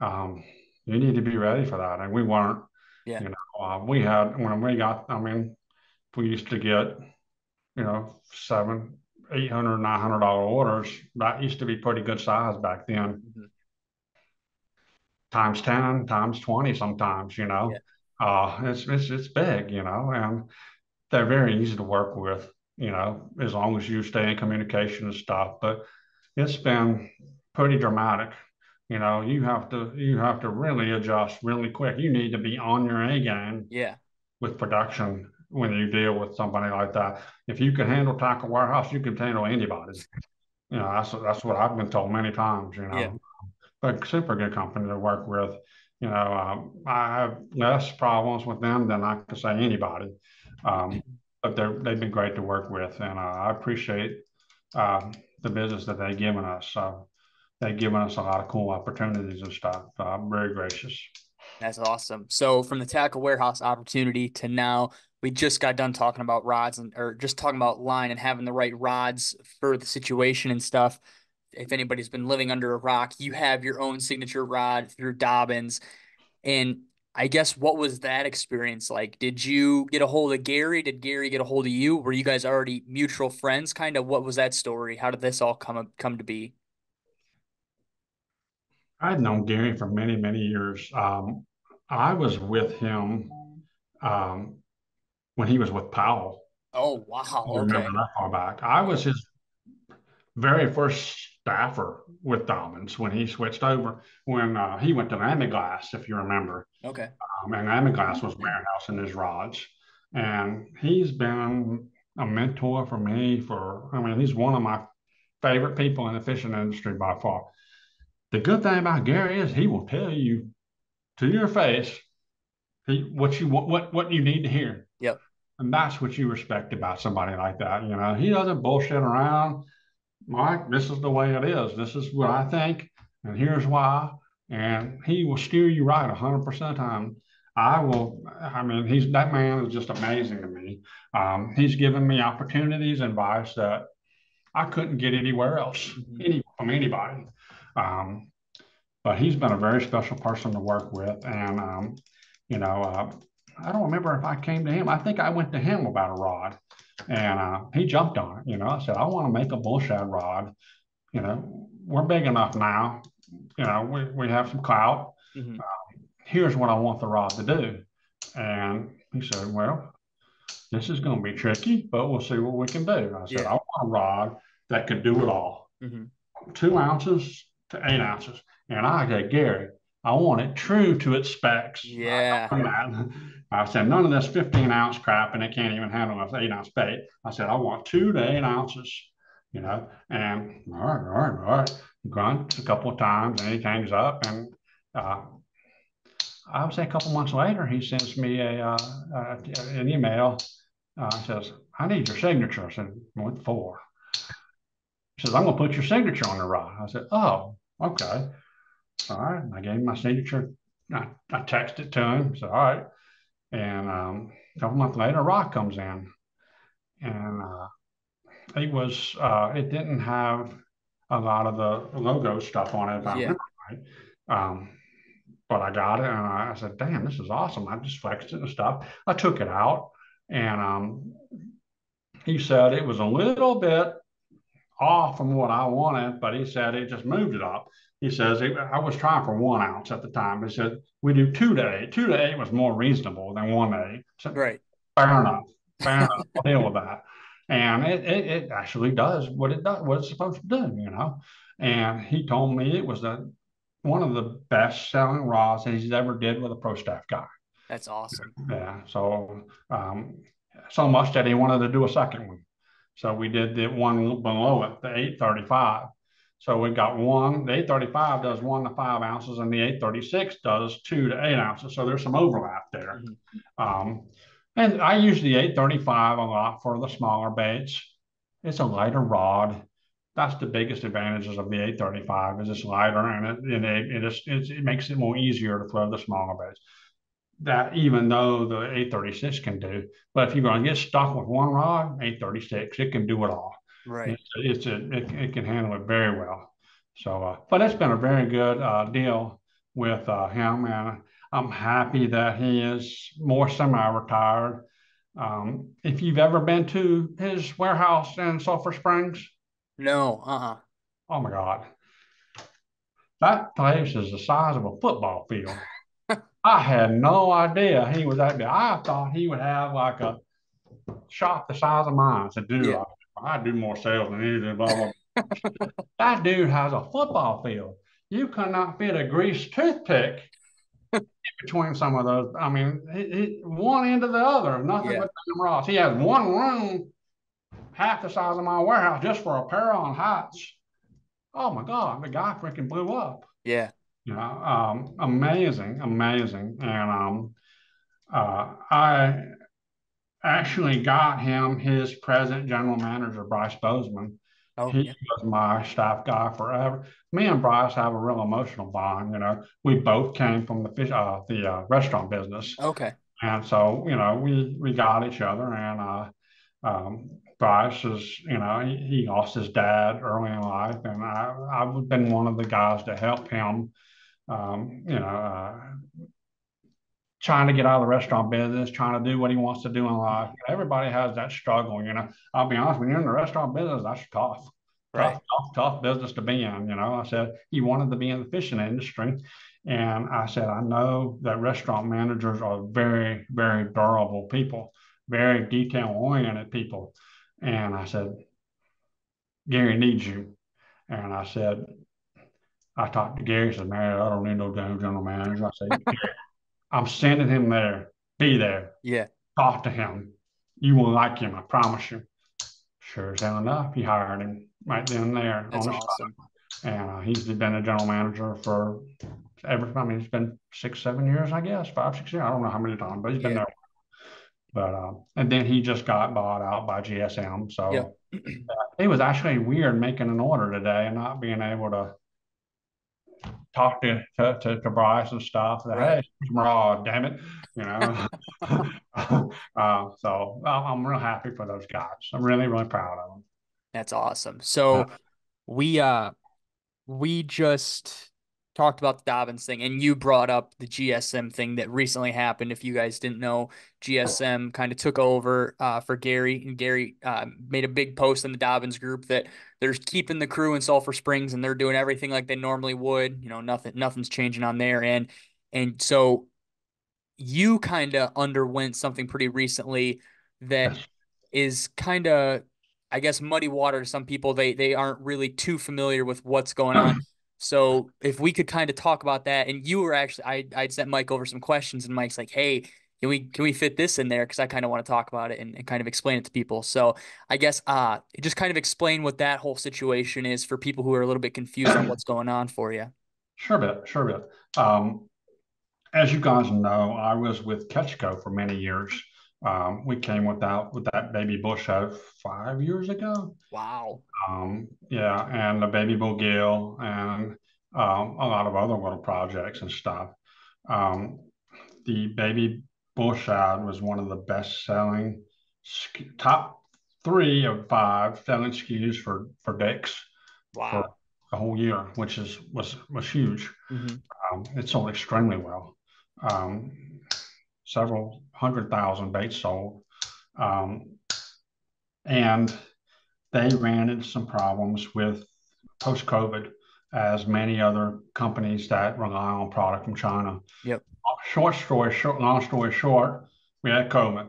Um, you need to be ready for that, and we weren't. Yeah. We had when we got. I mean, we used to get seven, 800, $900 orders. That used to be pretty good size back then. Mhm. Times 10, times 20 sometimes, Yeah. it's big, and they're very easy to work with, as long as you stay in communication and stuff. But it's been pretty dramatic. You have to really adjust really quick. You need to be on your A game Yeah. with production when you deal with somebody like that. If you can handle Tackle Warehouse, you can handle anybody. That's what I've been told many times. Yeah. But super good company to work with. I have less problems with them than I could say anybody. But they've been great to work with, and I appreciate uh, the business that they've given us. So they've given us a lot of cool opportunities and stuff. I'm very gracious. That's awesome. So from the Tackle Warehouse opportunity to now, we just got done talking about rods and or just talking about line and having the right rods for the situation and stuff. If anybody's been living under a rock, you have your own signature rod through Dobbins. And I guess what was that experience like? Did you get a hold of Gary? Did Gary get a hold of you? Were you guys already mutual friends? Kind of what was that story? How did this all come to be? I've known Gary for many, many years. I was with him um, when he was with Powell. Oh, wow. You remember Okay. that far back? I Yeah. was his very first staffer with Dobbins when he switched over, when he went to Amiglass, if you remember. Okay. And Amiglass was warehousing his rods. And he's been a mentor for me I mean, he's one of my favorite people in the fishing industry by far. The good thing about Gary is he will tell you to your face what you want, what you need to hear. Yep. And that's what you respect about somebody like that. He doesn't bullshit around. Mike, this is the way it is. This is what I think, and here's why. And he will steer you right 100% of the time. I mean, that man is just amazing to me. He's given me opportunities and advice that I couldn't get anywhere else, Hmm. from anybody. Um, but he's been a very special person to work with. And, you know, uh, I don't remember if I came to him. I think I went to him about a rod, and he jumped on it. I said, I want to make a bullshad rod. We're big enough now. We have some clout. Hmm. Here's what I want the rod to do. And he said, well, this is going to be tricky, but we'll see what we can do. I said, Yeah. I want a rod that could do it all. Hmm. 2 ounces to 8 ounces. And I said, Gary, I want it true to its specs. Yeah. I said, none of this 15-ounce crap, and it can't even handle an 8-ounce bait. I said, I want 2 to 8 ounces, and all right. Grunt a couple of times, and he hangs up, and uh, I would say a couple months later, he sends me an email. Says, I need your signature. I said, what for? He says, I'm going to put your signature on the rod. I said, oh, okay. All right. I gave him my signature. I texted to him. He said, all right. And a couple months later, a rock comes in. And it didn't have a lot of the logo stuff on it, if I Yeah. remember right. Um, but I got it and I said, damn, this is awesome. I just flexed it and stuff. I took it out and he said it was a little bit off from what I wanted, but he said it just moved it up. He says, I was trying for 1 ounce at the time. He said, we do 2 to 8. 2 to 8 was more reasonable than 1 to 8. So Right. fair enough. Fair enough. I'll deal with that. And it actually does what it's supposed to do, you know. And he told me it was one of the best selling rods that he's ever did with a pro staff guy. That's awesome. Yeah. So much that he wanted to do a second one. So we did the one below it, the 835. So we got one, the 835 does 1 to 5 ounces, and the 836 does 2 to 8 ounces. So there's some overlap there. Mhm. Um, and I use the 835 a lot for the smaller baits. It's a lighter rod. That's the biggest advantages of the 835 is it's lighter and it makes it more easier to throw the smaller baits that even though the 836 can do. But if you're going to get stuck with one rod, 836, it can do it all. Right. It can handle it very well. So, but it's been a very good deal with him, and I'm happy that he is more semi-retired. If you've ever been to his warehouse in Sulphur Springs, No. oh my God, that place is the size of a football field. I had no idea he was that big. I thought he would have like a shop the size of mine. I said, dude, Yeah. I do more sales than you do, blah, blah. That dude has a football field. You could not fit a greased toothpick between some of those. I mean, one end to the other, nothing Yeah. but damn Ross. He has one room, half the size of my warehouse, just for apparel and hats. Oh my God, the guy freaking blew up. Yeah. Amazing, amazing. And I actually got him his present general manager, Bryce Bozeman. Oh, He yeah. was my staff guy forever. Me and Bryce have a real emotional bond. You know, we both came from the restaurant business, Okay. and so we got each other. And Bryce is, he lost his dad early in life, and I've been one of the guys to help him. Um, you know, uh, Trying to get out of the restaurant business, trying to do what he wants to do in life. Mhm. Everybody has that struggle, you know. I'll be honest, when you're in the restaurant business, that's tough, Right. tough business to be in. You know, I said he wanted to be in the fishing industry. And I said, I know that restaurant managers are very, very durable people, very detail oriented people. And I said, Gary needs you. And I said, I talked to Gary, said, man, I don't need no damn general manager. I said, I'm sending him there. Be there. Yeah. Talk to him. You will like him, I promise you. Sure as hell enough, he hired him right then and there on That's the spot. awesome. And he's been a general manager for I mean, it's been 6, 7 years, I guess, 5, 6 years. I don't know how many times, but he's been Yeah. there. But and then he just got bought out by GSM. Yep. So it was actually weird making an order today and not being able to talk to Bryce and stuff. That, Right. hey, it's raw, damn it, you know. So I'm real happy for those guys. I'm really, really proud of them. That's awesome. Uh, So we we just talked about the Dobbins thing, and you brought up the GSM thing that recently happened. If you guys didn't know, GSM kind of took over for Gary, and Gary made a big post in the Dobbins group that they're keeping the crew in Sulphur Springs and they're doing everything like they normally would. You know, nothing's changing on there, and so you kind of underwent something pretty recently that yes, is kind of, I guess, muddy water to some people. They aren't really too familiar with what's going on. So if we could kind of talk about that, and you were actually, I'd sent Mike over some questions, and Mike's like, "Hey, can we fit this in there? Because I kind of want to talk about it and kind of explain it to people." So I guess just kind of explain what that whole situation is for people who are a little bit confused on what's going on for you. sure bit, sure bit. Um, as you guys know, I was with Ketchco for many years. We came with that baby Bullshad 5 years ago. Wow. Yeah, and the baby Bluegill and a lot of other little projects and stuff. Um, the baby Bullshad was one of the best selling top 3 of 5 selling SKUs for Dicks for Wow. the whole year, which is was huge. Hmm. It sold extremely well. Um, Several 100,000 baits sold. Um, and they ran into some problems with post COVID, as many other companies that rely on product from China. Yep. Long story short, we had COVID.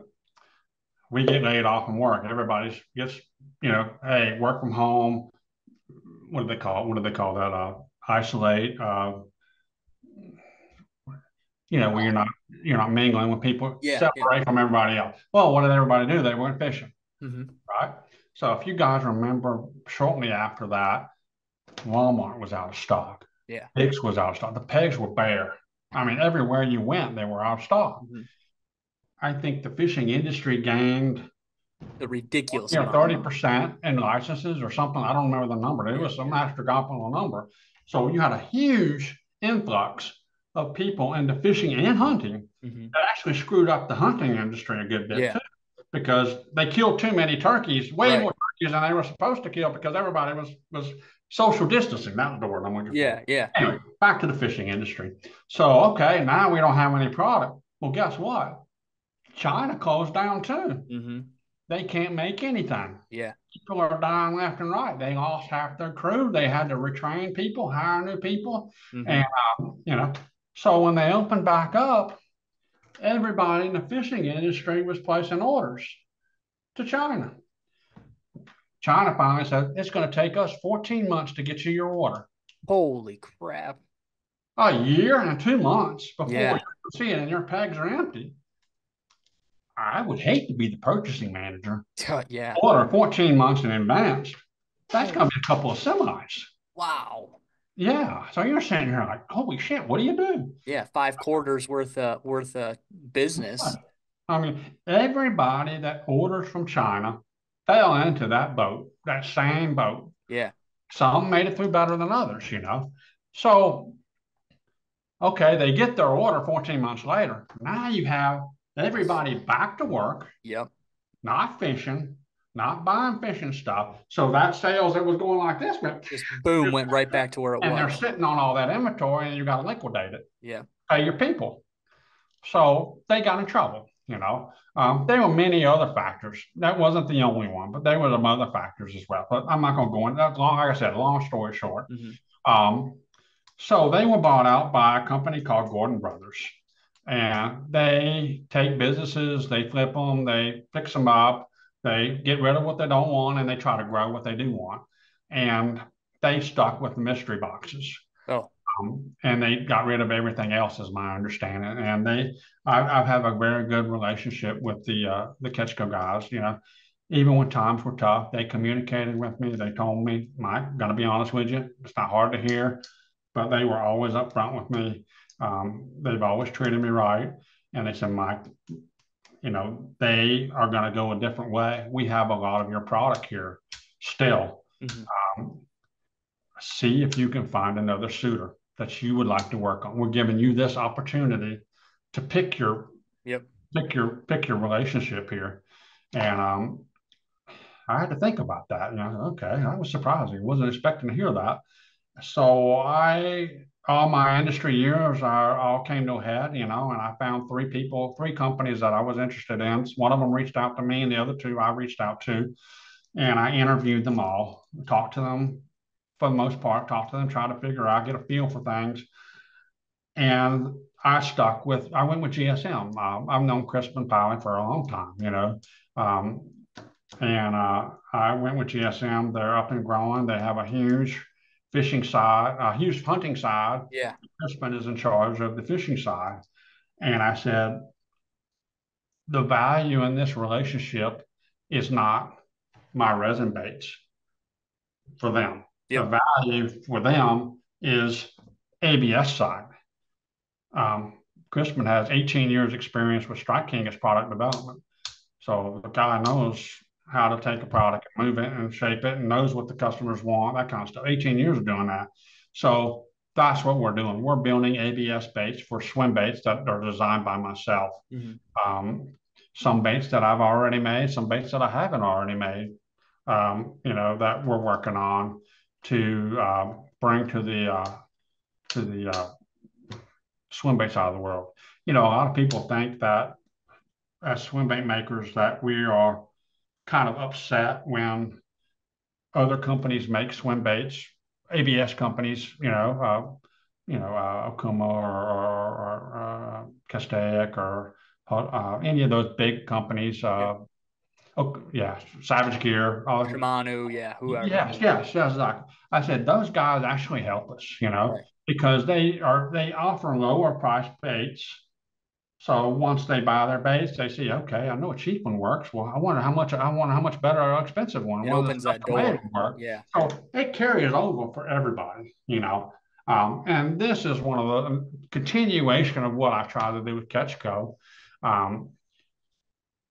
We get laid off from work. Everybody gets, hey, work from home. What do they call it? What do they call that? Isolate. Where Uh, you're not mingling with people, yeah. Yeah. separate from everybody else. Well, what did everybody do? They went fishing, Hmm. right? So if you guys remember, shortly after that, Walmart was out of stock. Yeah. Dick's was out of stock. The pegs were bare. I mean, everywhere you went, they were out of stock. Hmm. I think the fishing industry gained, The ridiculous amount. 30% in licenses or something. I don't remember the number. It Yeah. was some astronomical number. So you had a huge influx of people into fishing and hunting Hmm. that actually screwed up the hunting industry a good bit Yeah. too, because they killed too many turkeys, way Right. more turkeys than they were supposed to kill, because everybody was social distancing. That was the word I'm looking for. Yeah. Yeah. Anyway, back to the fishing industry. So okay, now we don't have any product. Well, guess what? China closed down too. Hmm. They can't make anything. Yeah. People are dying left and right. They lost half their crew. They had to retrain people, hire new people, and Hmm. so when they opened back up, everybody in the fishing industry was placing orders to China. China finally said, it's going to take us 14 months to get you your order. Holy crap. A year and 2 months before Yeah. you see it and your pegs are empty. I would hate to be the purchasing manager. Yeah. Order 14 months in advance. That's Oh, going to be a couple of semis. wow. Yeah. So you're sitting here like, holy shit, what do you do? Yeah. 5 quarters worth of business. I mean, everybody that orders from China fell into that boat, that same boat. Yeah. Some made it through better than others. So, okay, they get their order 14 months later. Now you have everybody back to work, Yep. not fishing, not buying fishing stuff. So that sales that was going like this went, Just boom, went right back to where it and they're was. sitting on all that inventory, and you got to liquidate it, Yeah. pay your people. So they got in trouble. There were many other factors. That wasn't the only one, but there were some other factors as well. But I'm not going to go into that. Long, like I said, long story short. Hmm. Um, so they were bought out by a company called Gordon Brothers, and they take businesses, they flip them, they fix them up, they get rid of what they don't want, and they try to grow what they do want. And they stuck with the mystery boxes. Oh. And they got rid of everything else, is my understanding. And I've had a very good relationship with the Ketchco guys. Even when times were tough, they communicated with me. They told me, Mike, got to be honest with you, it's not hard to hear, but they were always upfront with me. They've always treated me right, and they said, Mike, they are going to go a different way. We have a lot of your product here still. Hmm. Um, See if you can find another suitor that you would like to work on. We're giving you this opportunity to Yep. pick your relationship here. And I had to think about that. Okay, I was surprised. I wasn't expecting to hear that. So all my industry years are all came to a head, and I found 3 people, 3 companies that I was interested in. One of them reached out to me, and the other 2 I reached out to, and I interviewed them all, talked to them for the most part, talk to them, try to figure out, get a feel for things. And I went with GSM. I've known Crispin Pilot for a long time. Um, and I went with GSM. They're up and growing. They have a huge fishing side, a huge hunting side. Yeah. Crispin is in charge of the fishing side. And I said, the value in this relationship is not my resin baits for them. The Yep. value for them is ABS side. Crispin has 18 years experience with Strike King as product development. So the guy knows how to take a product and move it and shape it and knows what the customers want, that kind of stuff. 18 years of doing that. So that's what we're doing. We're building ABS baits for swim baits that are designed by myself. Mm-hmm. Um, some baits that I've already made, some baits that I haven't already made, that we're working on to bring to the swim bait side of the world. A lot of people think that as swim bait makers that we are kind of upset when other companies make swim baits, ABS companies, Okuma or Castaic or any of those big companies. Yep. Oh, yeah, Savage Gear. Shimano, yeah, whoever. Yes, exactly. I said those guys actually help us, Right. because they offer lower price baits. So once they buy their baits, they see, okay, I know a cheap one works. Well, I wonder how much better an expensive one, It one that's opens that custom made door. will work. Yeah. So it carries over for everybody. And this is one of the continuation of what I tried to do with Catchco. Um,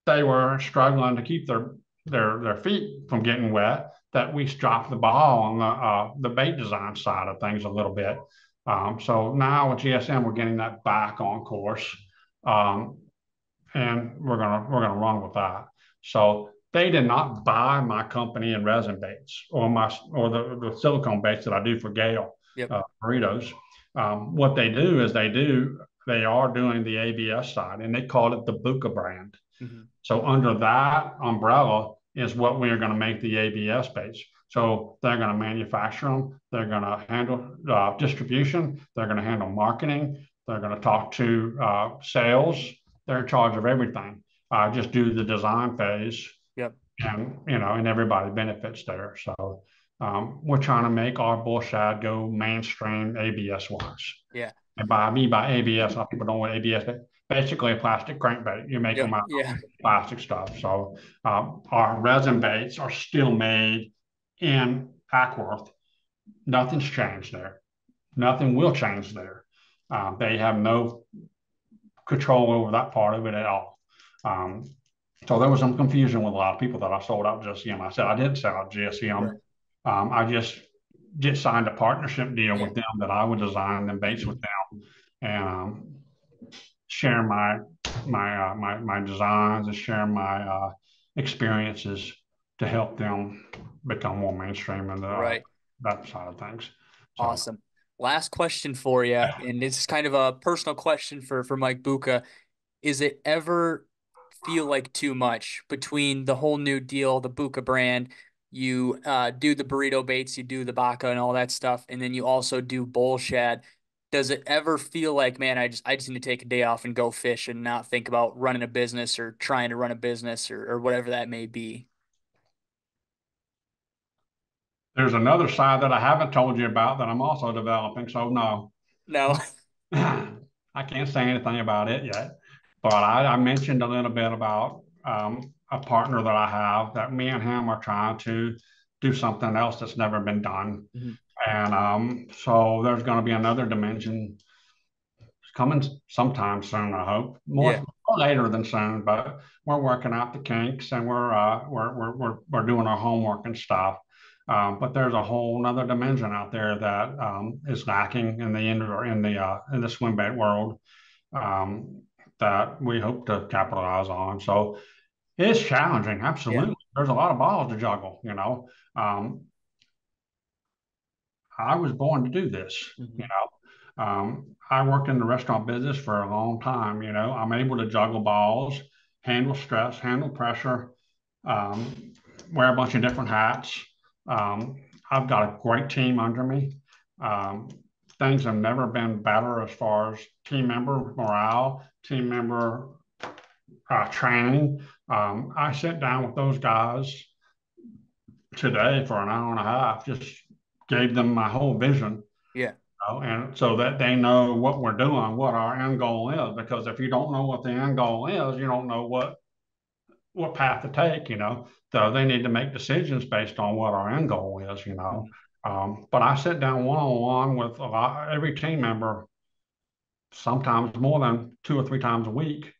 they were struggling to keep their feet from getting wet. That we dropped the ball on the bait design side of things a little bit. So now with GSM, we're getting that back on course, um, and we're gonna run with that. So they did not buy my company in resin baits or the silicone baits that I do for Gale Yep. burritos. What they do is they are doing the ABS side, and they call it the Bucca brand. Mm-hmm. So under that umbrella is what we are going to make the ABS baits. So they're going to manufacture them. They're going to handle distribution. They're going to handle marketing. They're going to talk to sales. They're in charge of everything. Just do the design phase, Yep. and everybody benefits there. So we're trying to make our bullshad go mainstream ABS wise. Yeah. And by ABS, a lot of people don't know what ABS is. Basically, a plastic crankbait. You make Yep. them out Yeah. of plastic stuff. So our resin baits are still made in Ackworth. Nothing's changed there. Nothing will change there. They have no control over that part of it at all. Um, so there was some confusion with a lot of people that I sold out GSM. I said I didn't sell out GSM. Right. I just signed a partnership deal Yeah. with them that I would design them baits with them and share my designs and share my experiences to help them become more mainstream in Right. that side of things. So Awesome. Last question for you, and it's kind of a personal question for Mike Bucca. Is it ever feel like too much between the whole new deal, the Bucca brand? You do the burrito baits, you do the Bucca and all that stuff, and then you also do Bullshad. Does it ever feel like, man, I just need to take a day off and go fish and not think about running a business or trying to run a business or whatever that may be? there's another side that I haven't told you about that I'm also developing. So no, No. I can't say anything about it yet. But I mentioned a little bit about a partner that I have that me and him are trying to do something else that's never been done. Mhm. And so there's going to be another dimension coming sometime soon, I hope. Yeah. More later than soon, but we're working out the kinks and we're doing our homework and stuff. But there's a whole other dimension out there that is lacking in the in the swim bait world um, that we hope to capitalize on. So it's challenging, Yeah. absolutely. There's a lot of balls to juggle. Um, I was born to do this, you Hmm. know. I worked in the restaurant business for a long time. I'm able to juggle balls, handle stress, handle pressure, wear a bunch of different hats. Um, I've got a great team under me. Um, things have never been better as far as team member morale, team member training. I sit down with those guys today for an hour and a half, just gave them my whole vision, Yeah. and so that they know what we're doing, what our end goal is. Because if you don't know what the end goal is, you don't know what path to take. So they need to make decisions based on what our end goal is. Mhm. But I sit down one on one with every team member sometimes more than 2 or 3 times a week,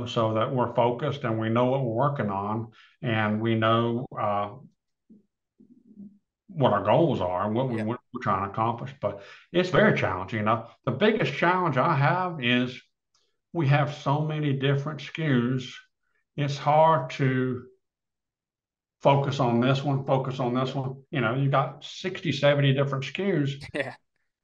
so that we're focused and we know what we're working on, and we know what our goals are and Yeah. what we're trying to accomplish. But it's very challenging. The biggest challenge I have is we have so many different SKUs. It's hard to focus on this one, focus on this one. You got 60, 70 different SKUs. Yeah.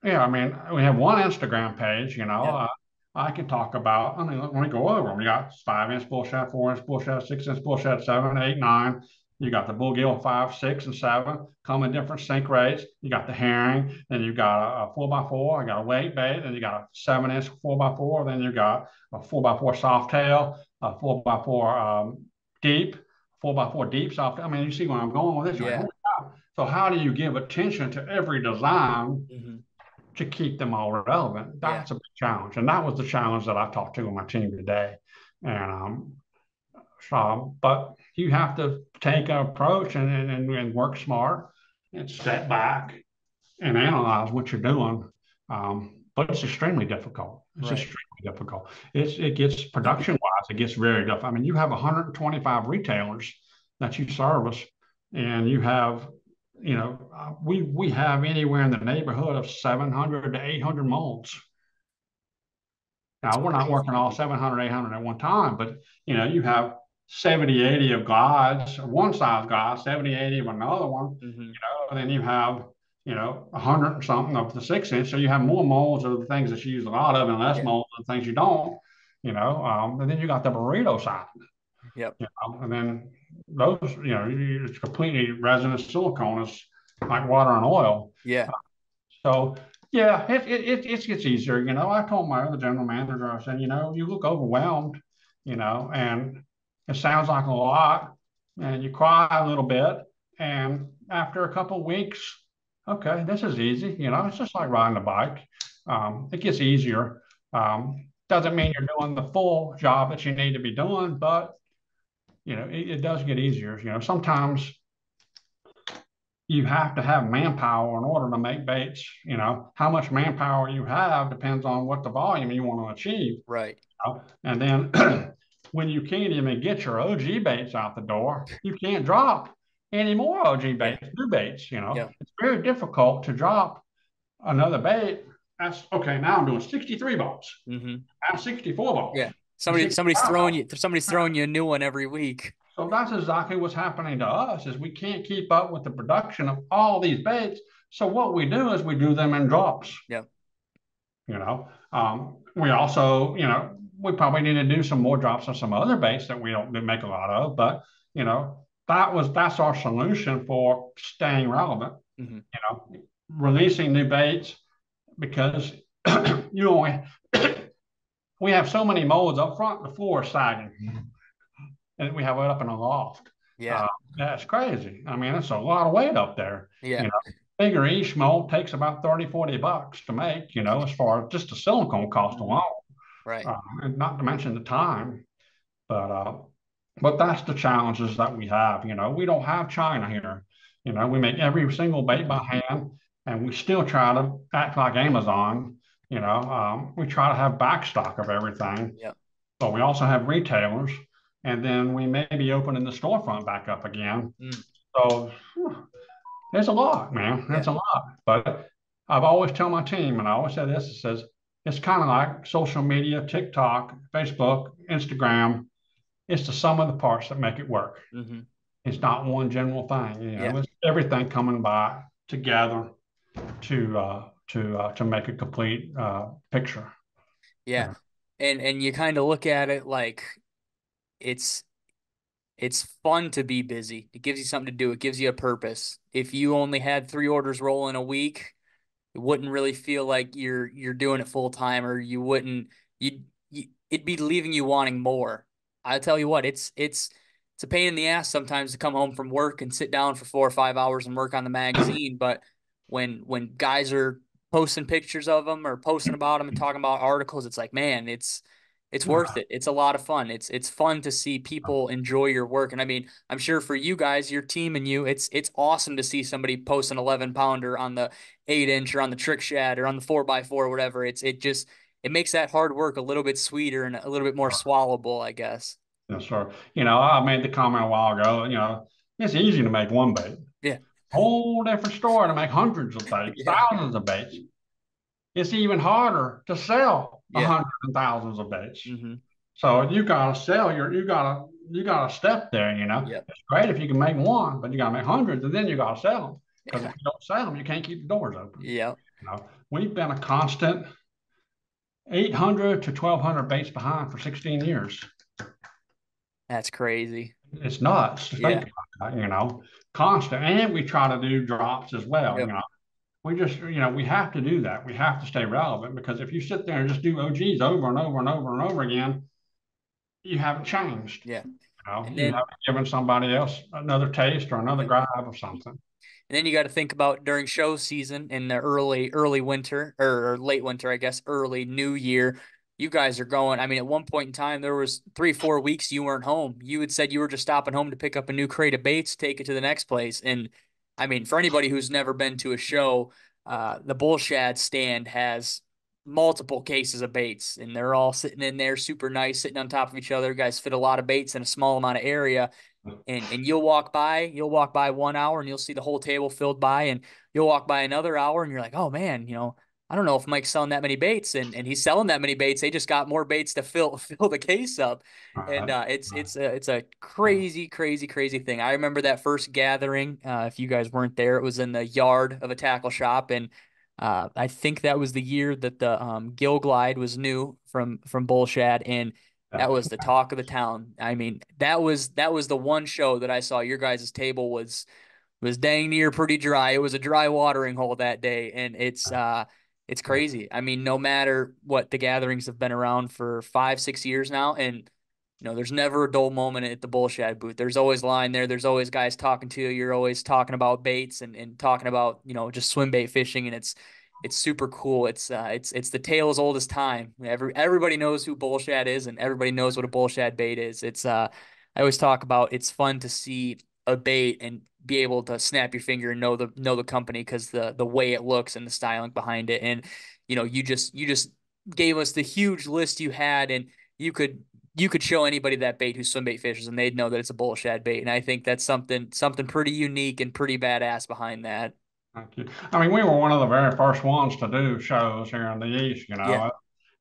Yeah, I mean, we have one Instagram page, Yeah. I can talk about, I mean, let me go over them. You got 5 inch bullshad, 4 inch bullshad, 6 inch bullshad, 7, 8, 9. You got the bluegill 5, 6, and 7, come in different sink rates. You got the herring, then you got a 4x4, you got a weight bait, then you got a 7 inch 4x4, then you got a 4x4 soft tail, a 4x4 deep, 4x4 deep soft. I mean, you see where I'm going with this. You're like, Yeah. holy cow. So how do you give attention to every design Hmm. to keep them all relevant? Yeah. That's a big challenge. And that was the challenge that I talked to with my team today. And but you have to take an approach and work smart and step back and analyze what you're doing. But it's extremely difficult. It's Right. extremely difficult. It gets production wise, it gets very difficult. I mean, you have 125 retailers that you service, and you have, we have anywhere in the neighborhood of 700 to 800 molds. That's Now, we're not crazy. working all 700, 800 at one time, but you have 70, 80 of glides, one size glide, 70, 80 of another one, Hmm. and then you have, 100 and something of the 6 inch. So you have more molds of the things that you use a lot of and less Yeah. molds of the things you don't, and then you got the burrito side, Yep. and then those, it's completely resinous silicone is like water and oil. Yeah. So yeah, it gets easier. I told my other general manager, I said, you look overwhelmed, and it sounds like a lot, and you cry a little bit, and after a couple of weeks, okay, this is easy. It's just like riding a bike. It gets easier. Doesn't mean you're doing the full job that you need to be doing, but it does get easier. Sometimes you have to have manpower in order to make baits. How much manpower you have depends on what the volume you want to achieve. Right. And then when you can't even get your OG baits out the door, you can't drop any more OG Yeah. baits, new baits. Yeah. It's very difficult to drop another bait. That's okay. Now I'm doing 63 balls. Hmm. I'm 64 balls. Yeah. I'm Somebody's 65 throwing balls. you, somebody's throwing you a new one every week. So that's exactly what's happening to us is we can't keep up with the production of all these baits. So what we do is we do them in drops. Yeah. We also, we probably need to do some more drops of some other baits that we don't make a lot of, but that's our solution for staying relevant. Hmm. Releasing new baits because you only we have so many molds up front, the floor is sagging, and we have it up in a loft. Yeah. Uh, that's crazy. I mean, it's a lot of weight up there. Yeah. You know, Bigger each mold takes about 30, $40 to make, as far as just the silicone cost Hmm. alone, Right. and not to mention the time. But uh, but that's the challenges that we have. We don't have China here. We make every single bait by hand, and we still try to act like Amazon. We try to have back stock of everything, Yeah. but we also have retailers, and then we may be opening the storefront back up again. Mm. So it's a lot, man. Yeah. It's a lot. But I've always tell my team, and I always say this, it says it's kind of like social media, TikTok, Facebook, Instagram. It's the sum of the parts that make it work. Hmm. It's not one general thing. Yeah. It's everything coming by together to make a complete picture. Yeah. Yeah. And you kind of look at it like it's it's fun to be busy. It gives you something to do. It gives you a purpose. If you only had 3 orders rolling a week, it wouldn't really feel like you're doing it full time, or you wouldn't you it'd be leaving you wanting more. I tell you what, it's a pain in the ass sometimes to come home from work and sit down for 4 or 5 hours and work on the magazine. But when guys are posting pictures of them or posting about them and talking about articles, it's like, man, it's worth it. It's a lot of fun. It's fun to see people enjoy your work. And I mean, I'm sure for you guys, your team and you, it's awesome to see somebody post an 11 pounder on the 8 inch or on the trick shad or on the 4x4 or whatever. It just it makes that hard work a little bit sweeter and a little bit more swallowable, I guess. Yes, sir. I made the comment a while ago, it's easy to make one bait. Yeah. Whole different story to make hundreds of baits, Yeah. thousands of baits. It's even harder to sell a Yeah. hundred and thousands of baits. Hmm. So you gotta sell you gotta step there, Yep. It's great if you can make one, but you gotta make hundreds and then you gotta sell them. Because if Yeah. you don't sell them, you can't keep the doors open. Yep. We've been a constant 800 to 1200 baits behind for 16 years. That's crazy. It's nuts to think Yeah. about that, constant. And we try to do drops as well, Yep. We just, we have to do that. We have to stay relevant because if you sit there and just do OGs over and over and over and over again, you haven't changed. Yeah. And You then haven't given somebody else another taste or another yep. grab of something. And then you got to think about during show season in the early winter or late winter, I guess, early new year. You guys are going. I mean, at one point in time, there was 3, 4 weeks you weren't home. You had said you were just stopping home to pick up a new crate of baits, take it to the next place. And I mean, for anybody who's never been to a show, the Bullshad stand has multiple cases of baits, and they're all sitting in there, super nice, sitting on top of each other. You guys fit a lot of baits in a small amount of area, and you'll walk by 1 hour and you'll see the whole table filled by, and you'll walk by another hour and you're like, oh man, I don't know if Mike's selling that many baits, and he's selling that many baits. They just got more baits to fill fill the case up. And Right. it's a crazy thing. I remember that first gathering. If you guys weren't there, it was in the yard of a tackle shop, and I think that was the year that the Gill Glide was new from Bullshad, and that was the talk of the town. I mean, that was the one show that I saw your guys' table was dang near pretty dry. It was a dry watering hole that day, and it's crazy. I mean, no matter what, the gatherings have been around for 5, 6 years now, and there's never a dull moment at the Bullshad booth. There's always line there. There's always guys talking to you. You're always talking about baits and talking about, just swim bait fishing. And it's super cool. It's the tale as old as time. Everybody knows who Bullshad is, and everybody knows what a Bullshad bait is. I always talk about, it's fun to see a bait and be able to snap your finger and know the company because the way it looks and the styling behind it. And you just gave us the huge list you had, and you could show anybody that bait who's swim bait fishers and they'd know that it's a Bullshad bait. And I think that's something pretty unique and pretty badass behind that. Thank you. I mean, we were one of the very first ones to do shows here in the East, Yeah.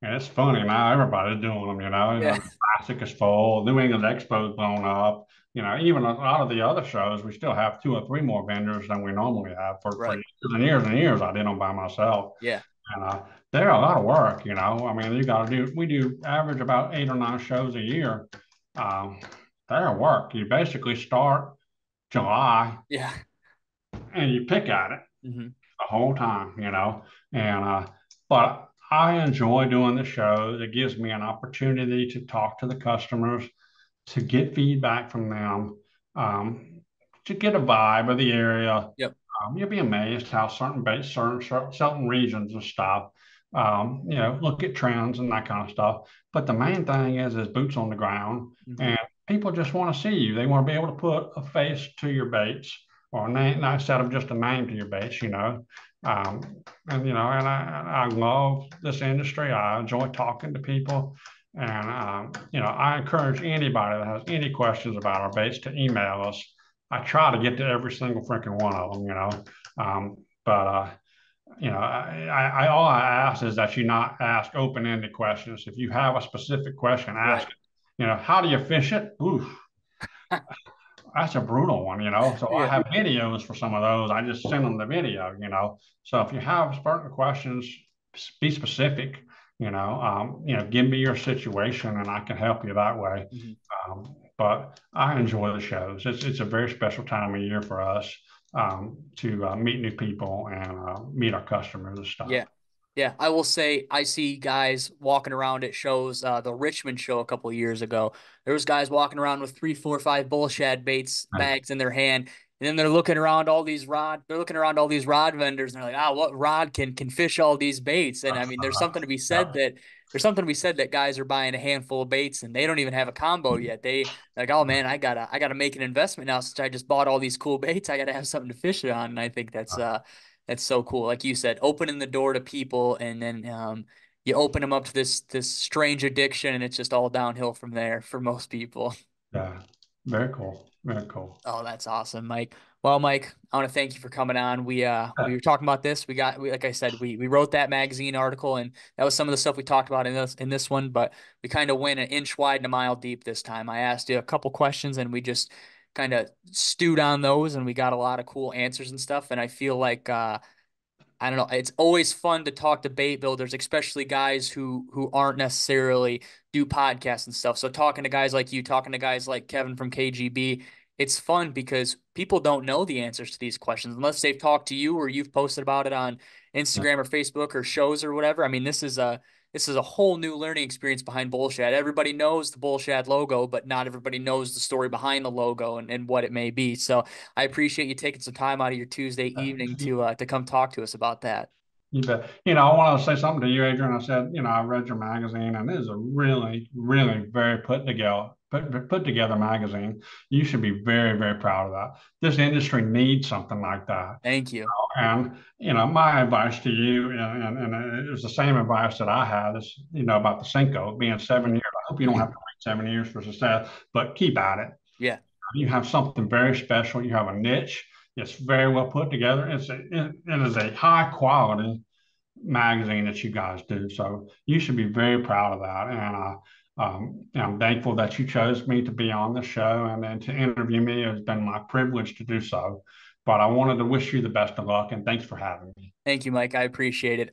And it's funny now, everybody's doing them, Yeah. the Classic is full, New England Expo's blown up, even a lot of the other shows, we still have two or three more vendors than we normally have for Right. years and years and years. I did them by myself. Yeah. And they're a lot of work, I mean, we do average about 8 or 9 shows a year. Um, they're work. You basically start July Yeah. and you pick at it Hmm. the whole time, And but I enjoy doing the shows. It gives me an opportunity to talk to the customers, to get feedback from them, um, to get a vibe of the area. Yep. You'll be amazed how certain regions and stuff. Look at trends and that kind of stuff. But the main thing is boots on the ground, Hmm. and people just want to see you. They want to be able to put a face to your baits or a name, not instead of just a name to your baits. Um, and I love this industry. I enjoy talking to people. And, I encourage anybody that has any questions about our baits to email us. I try to get to every single freaking one of them. But all I ask is that you not ask open-ended questions. If you have a specific question, ask Right. it. How do you fish it? Oof, that's a brutal one. So I Yeah. have videos for some of those. I just send them the video. So if you have certain questions, be specific. Give me your situation, and I can help you that way. Hmm. But I enjoy the shows. It's a very special time of year for us to meet new people and meet our customers and stuff. Yeah. Yeah. I will say I see guys walking around at shows, the Richmond show a couple of years ago. There was guys walking around with 3, 4, 5 Bullshad baits bags in their hand. And then they're looking around all these rod vendors, and they're like, what rod can fish all these baits? And I mean, Yeah. there's something to be said that guys are buying a handful of baits and they don't even have a combo yet. They like, oh man, I gotta make an investment now since I just bought all these cool baits. I gotta have something to fish it on. And I think that's so cool. Like you said, opening the door to people, and then you open them up to this strange addiction, and it's just all downhill from there for most people. Yeah. Very cool. Very cool. Oh, that's awesome, Mike. Well, Mike, I want to thank you for coming on. We were talking about this. Like I said, we wrote that magazine article, and that was some of the stuff we talked about in this one, but we kind of went an inch wide and a mile deep this time. I asked you a couple questions, and we just kind of stewed on those, and we got a lot of cool answers and stuff. And I feel like I don't know. It's always fun to talk to bait builders, especially guys who aren't necessarily do podcasts and stuff. So talking to guys like you, talking to guys like Kevin from KGB, it's fun because people don't know the answers to these questions unless they've talked to you or you've posted about it on Instagram or Facebook or shows or whatever. I mean, this is a whole new learning experience behind Bullshad. Everybody knows the Bullshad logo, but not everybody knows the story behind the logo and what it may be. So I appreciate you taking some time out of your Tuesday evening to come talk to us about that. You bet. I wanted to say something to you, Adrian. I said, I read your magazine, and it is a really, really very put together magazine. You should be very, very proud of that. This industry needs something like that. Thank you. And my advice to you, and it was the same advice that I had, is about the Cinco being 7 years. I hope you don't have to wait 7 years for success, but keep at it. Yeah. You have something very special. You have a niche. It's very well put together. It is a high quality magazine that you guys do. So you should be very proud of that. And I'm thankful that you chose me to be on the show and then to interview me. It's been my privilege to do so. But I wanted to wish you the best of luck and thanks for having me. Thank you, Mike. I appreciate it.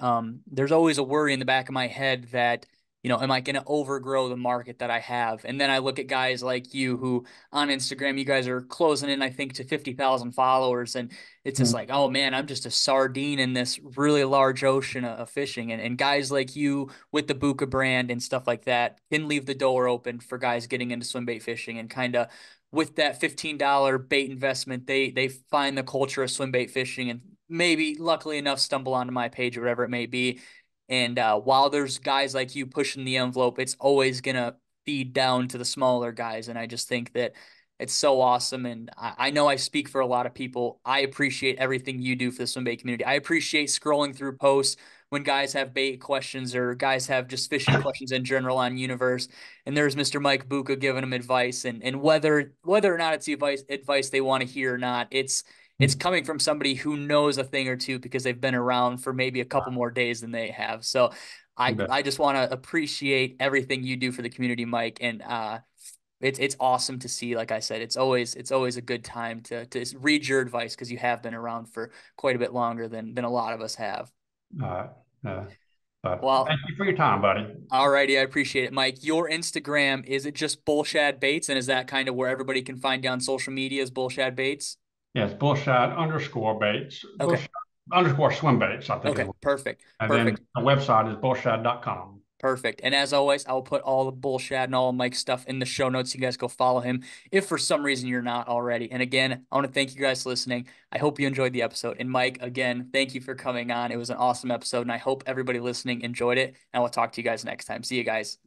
There's always a worry in the back of my head that, am I going to overgrow the market that I have? And then I look at guys like you who on Instagram, you guys are closing in, I think, to 50,000 followers. And it's just like, oh man, I'm just a sardine in this really large ocean of fishing. And guys like you with the Bucca brand and stuff like that can leave the door open for guys getting into swim bait fishing and kind of with that $15 bait investment, they find the culture of swim bait fishing and maybe luckily enough stumble onto my page or whatever it may be. And while there's guys like you pushing the envelope, it's always gonna feed down to the smaller guys. And I just think that it's so awesome. And I know I speak for a lot of people. I appreciate everything you do for the swim bait community. I appreciate scrolling through posts when guys have bait questions or guys have just fishing questions in general on Universe. And there's Mr. Mike Bucca giving them advice. And whether or not it's the advice they want to hear or not, it's coming from somebody who knows a thing or two because they've been around for maybe a couple more days than they have. So I just want to appreciate everything you do for the community, Mike. And it's awesome to see. Like I said, it's always a good time to read your advice because you have been around for quite a bit longer than a lot of us have. Uh, uh, but Well, thank you for your time, buddy. alrighty, I appreciate it, Mike. Your Instagram, is it just Bullshad Baits, and is that kind of where everybody can find you on social media is Bullshad Baits? Yes, bullshot underscore baits, Okay. bullshot underscore swim baits, I think it Okay. was. Perfect. And then Perfect. the website is bullshot.com. Perfect. And as always, I will put all the Bullshad and all of Mike's stuff in the show notes. You guys go follow him if for some reason you're not already. And again, I want to thank you guys for listening. I hope you enjoyed the episode. And Mike, again, thank you for coming on. It was an awesome episode, and I hope everybody listening enjoyed it. And we'll talk to you guys next time. See you guys.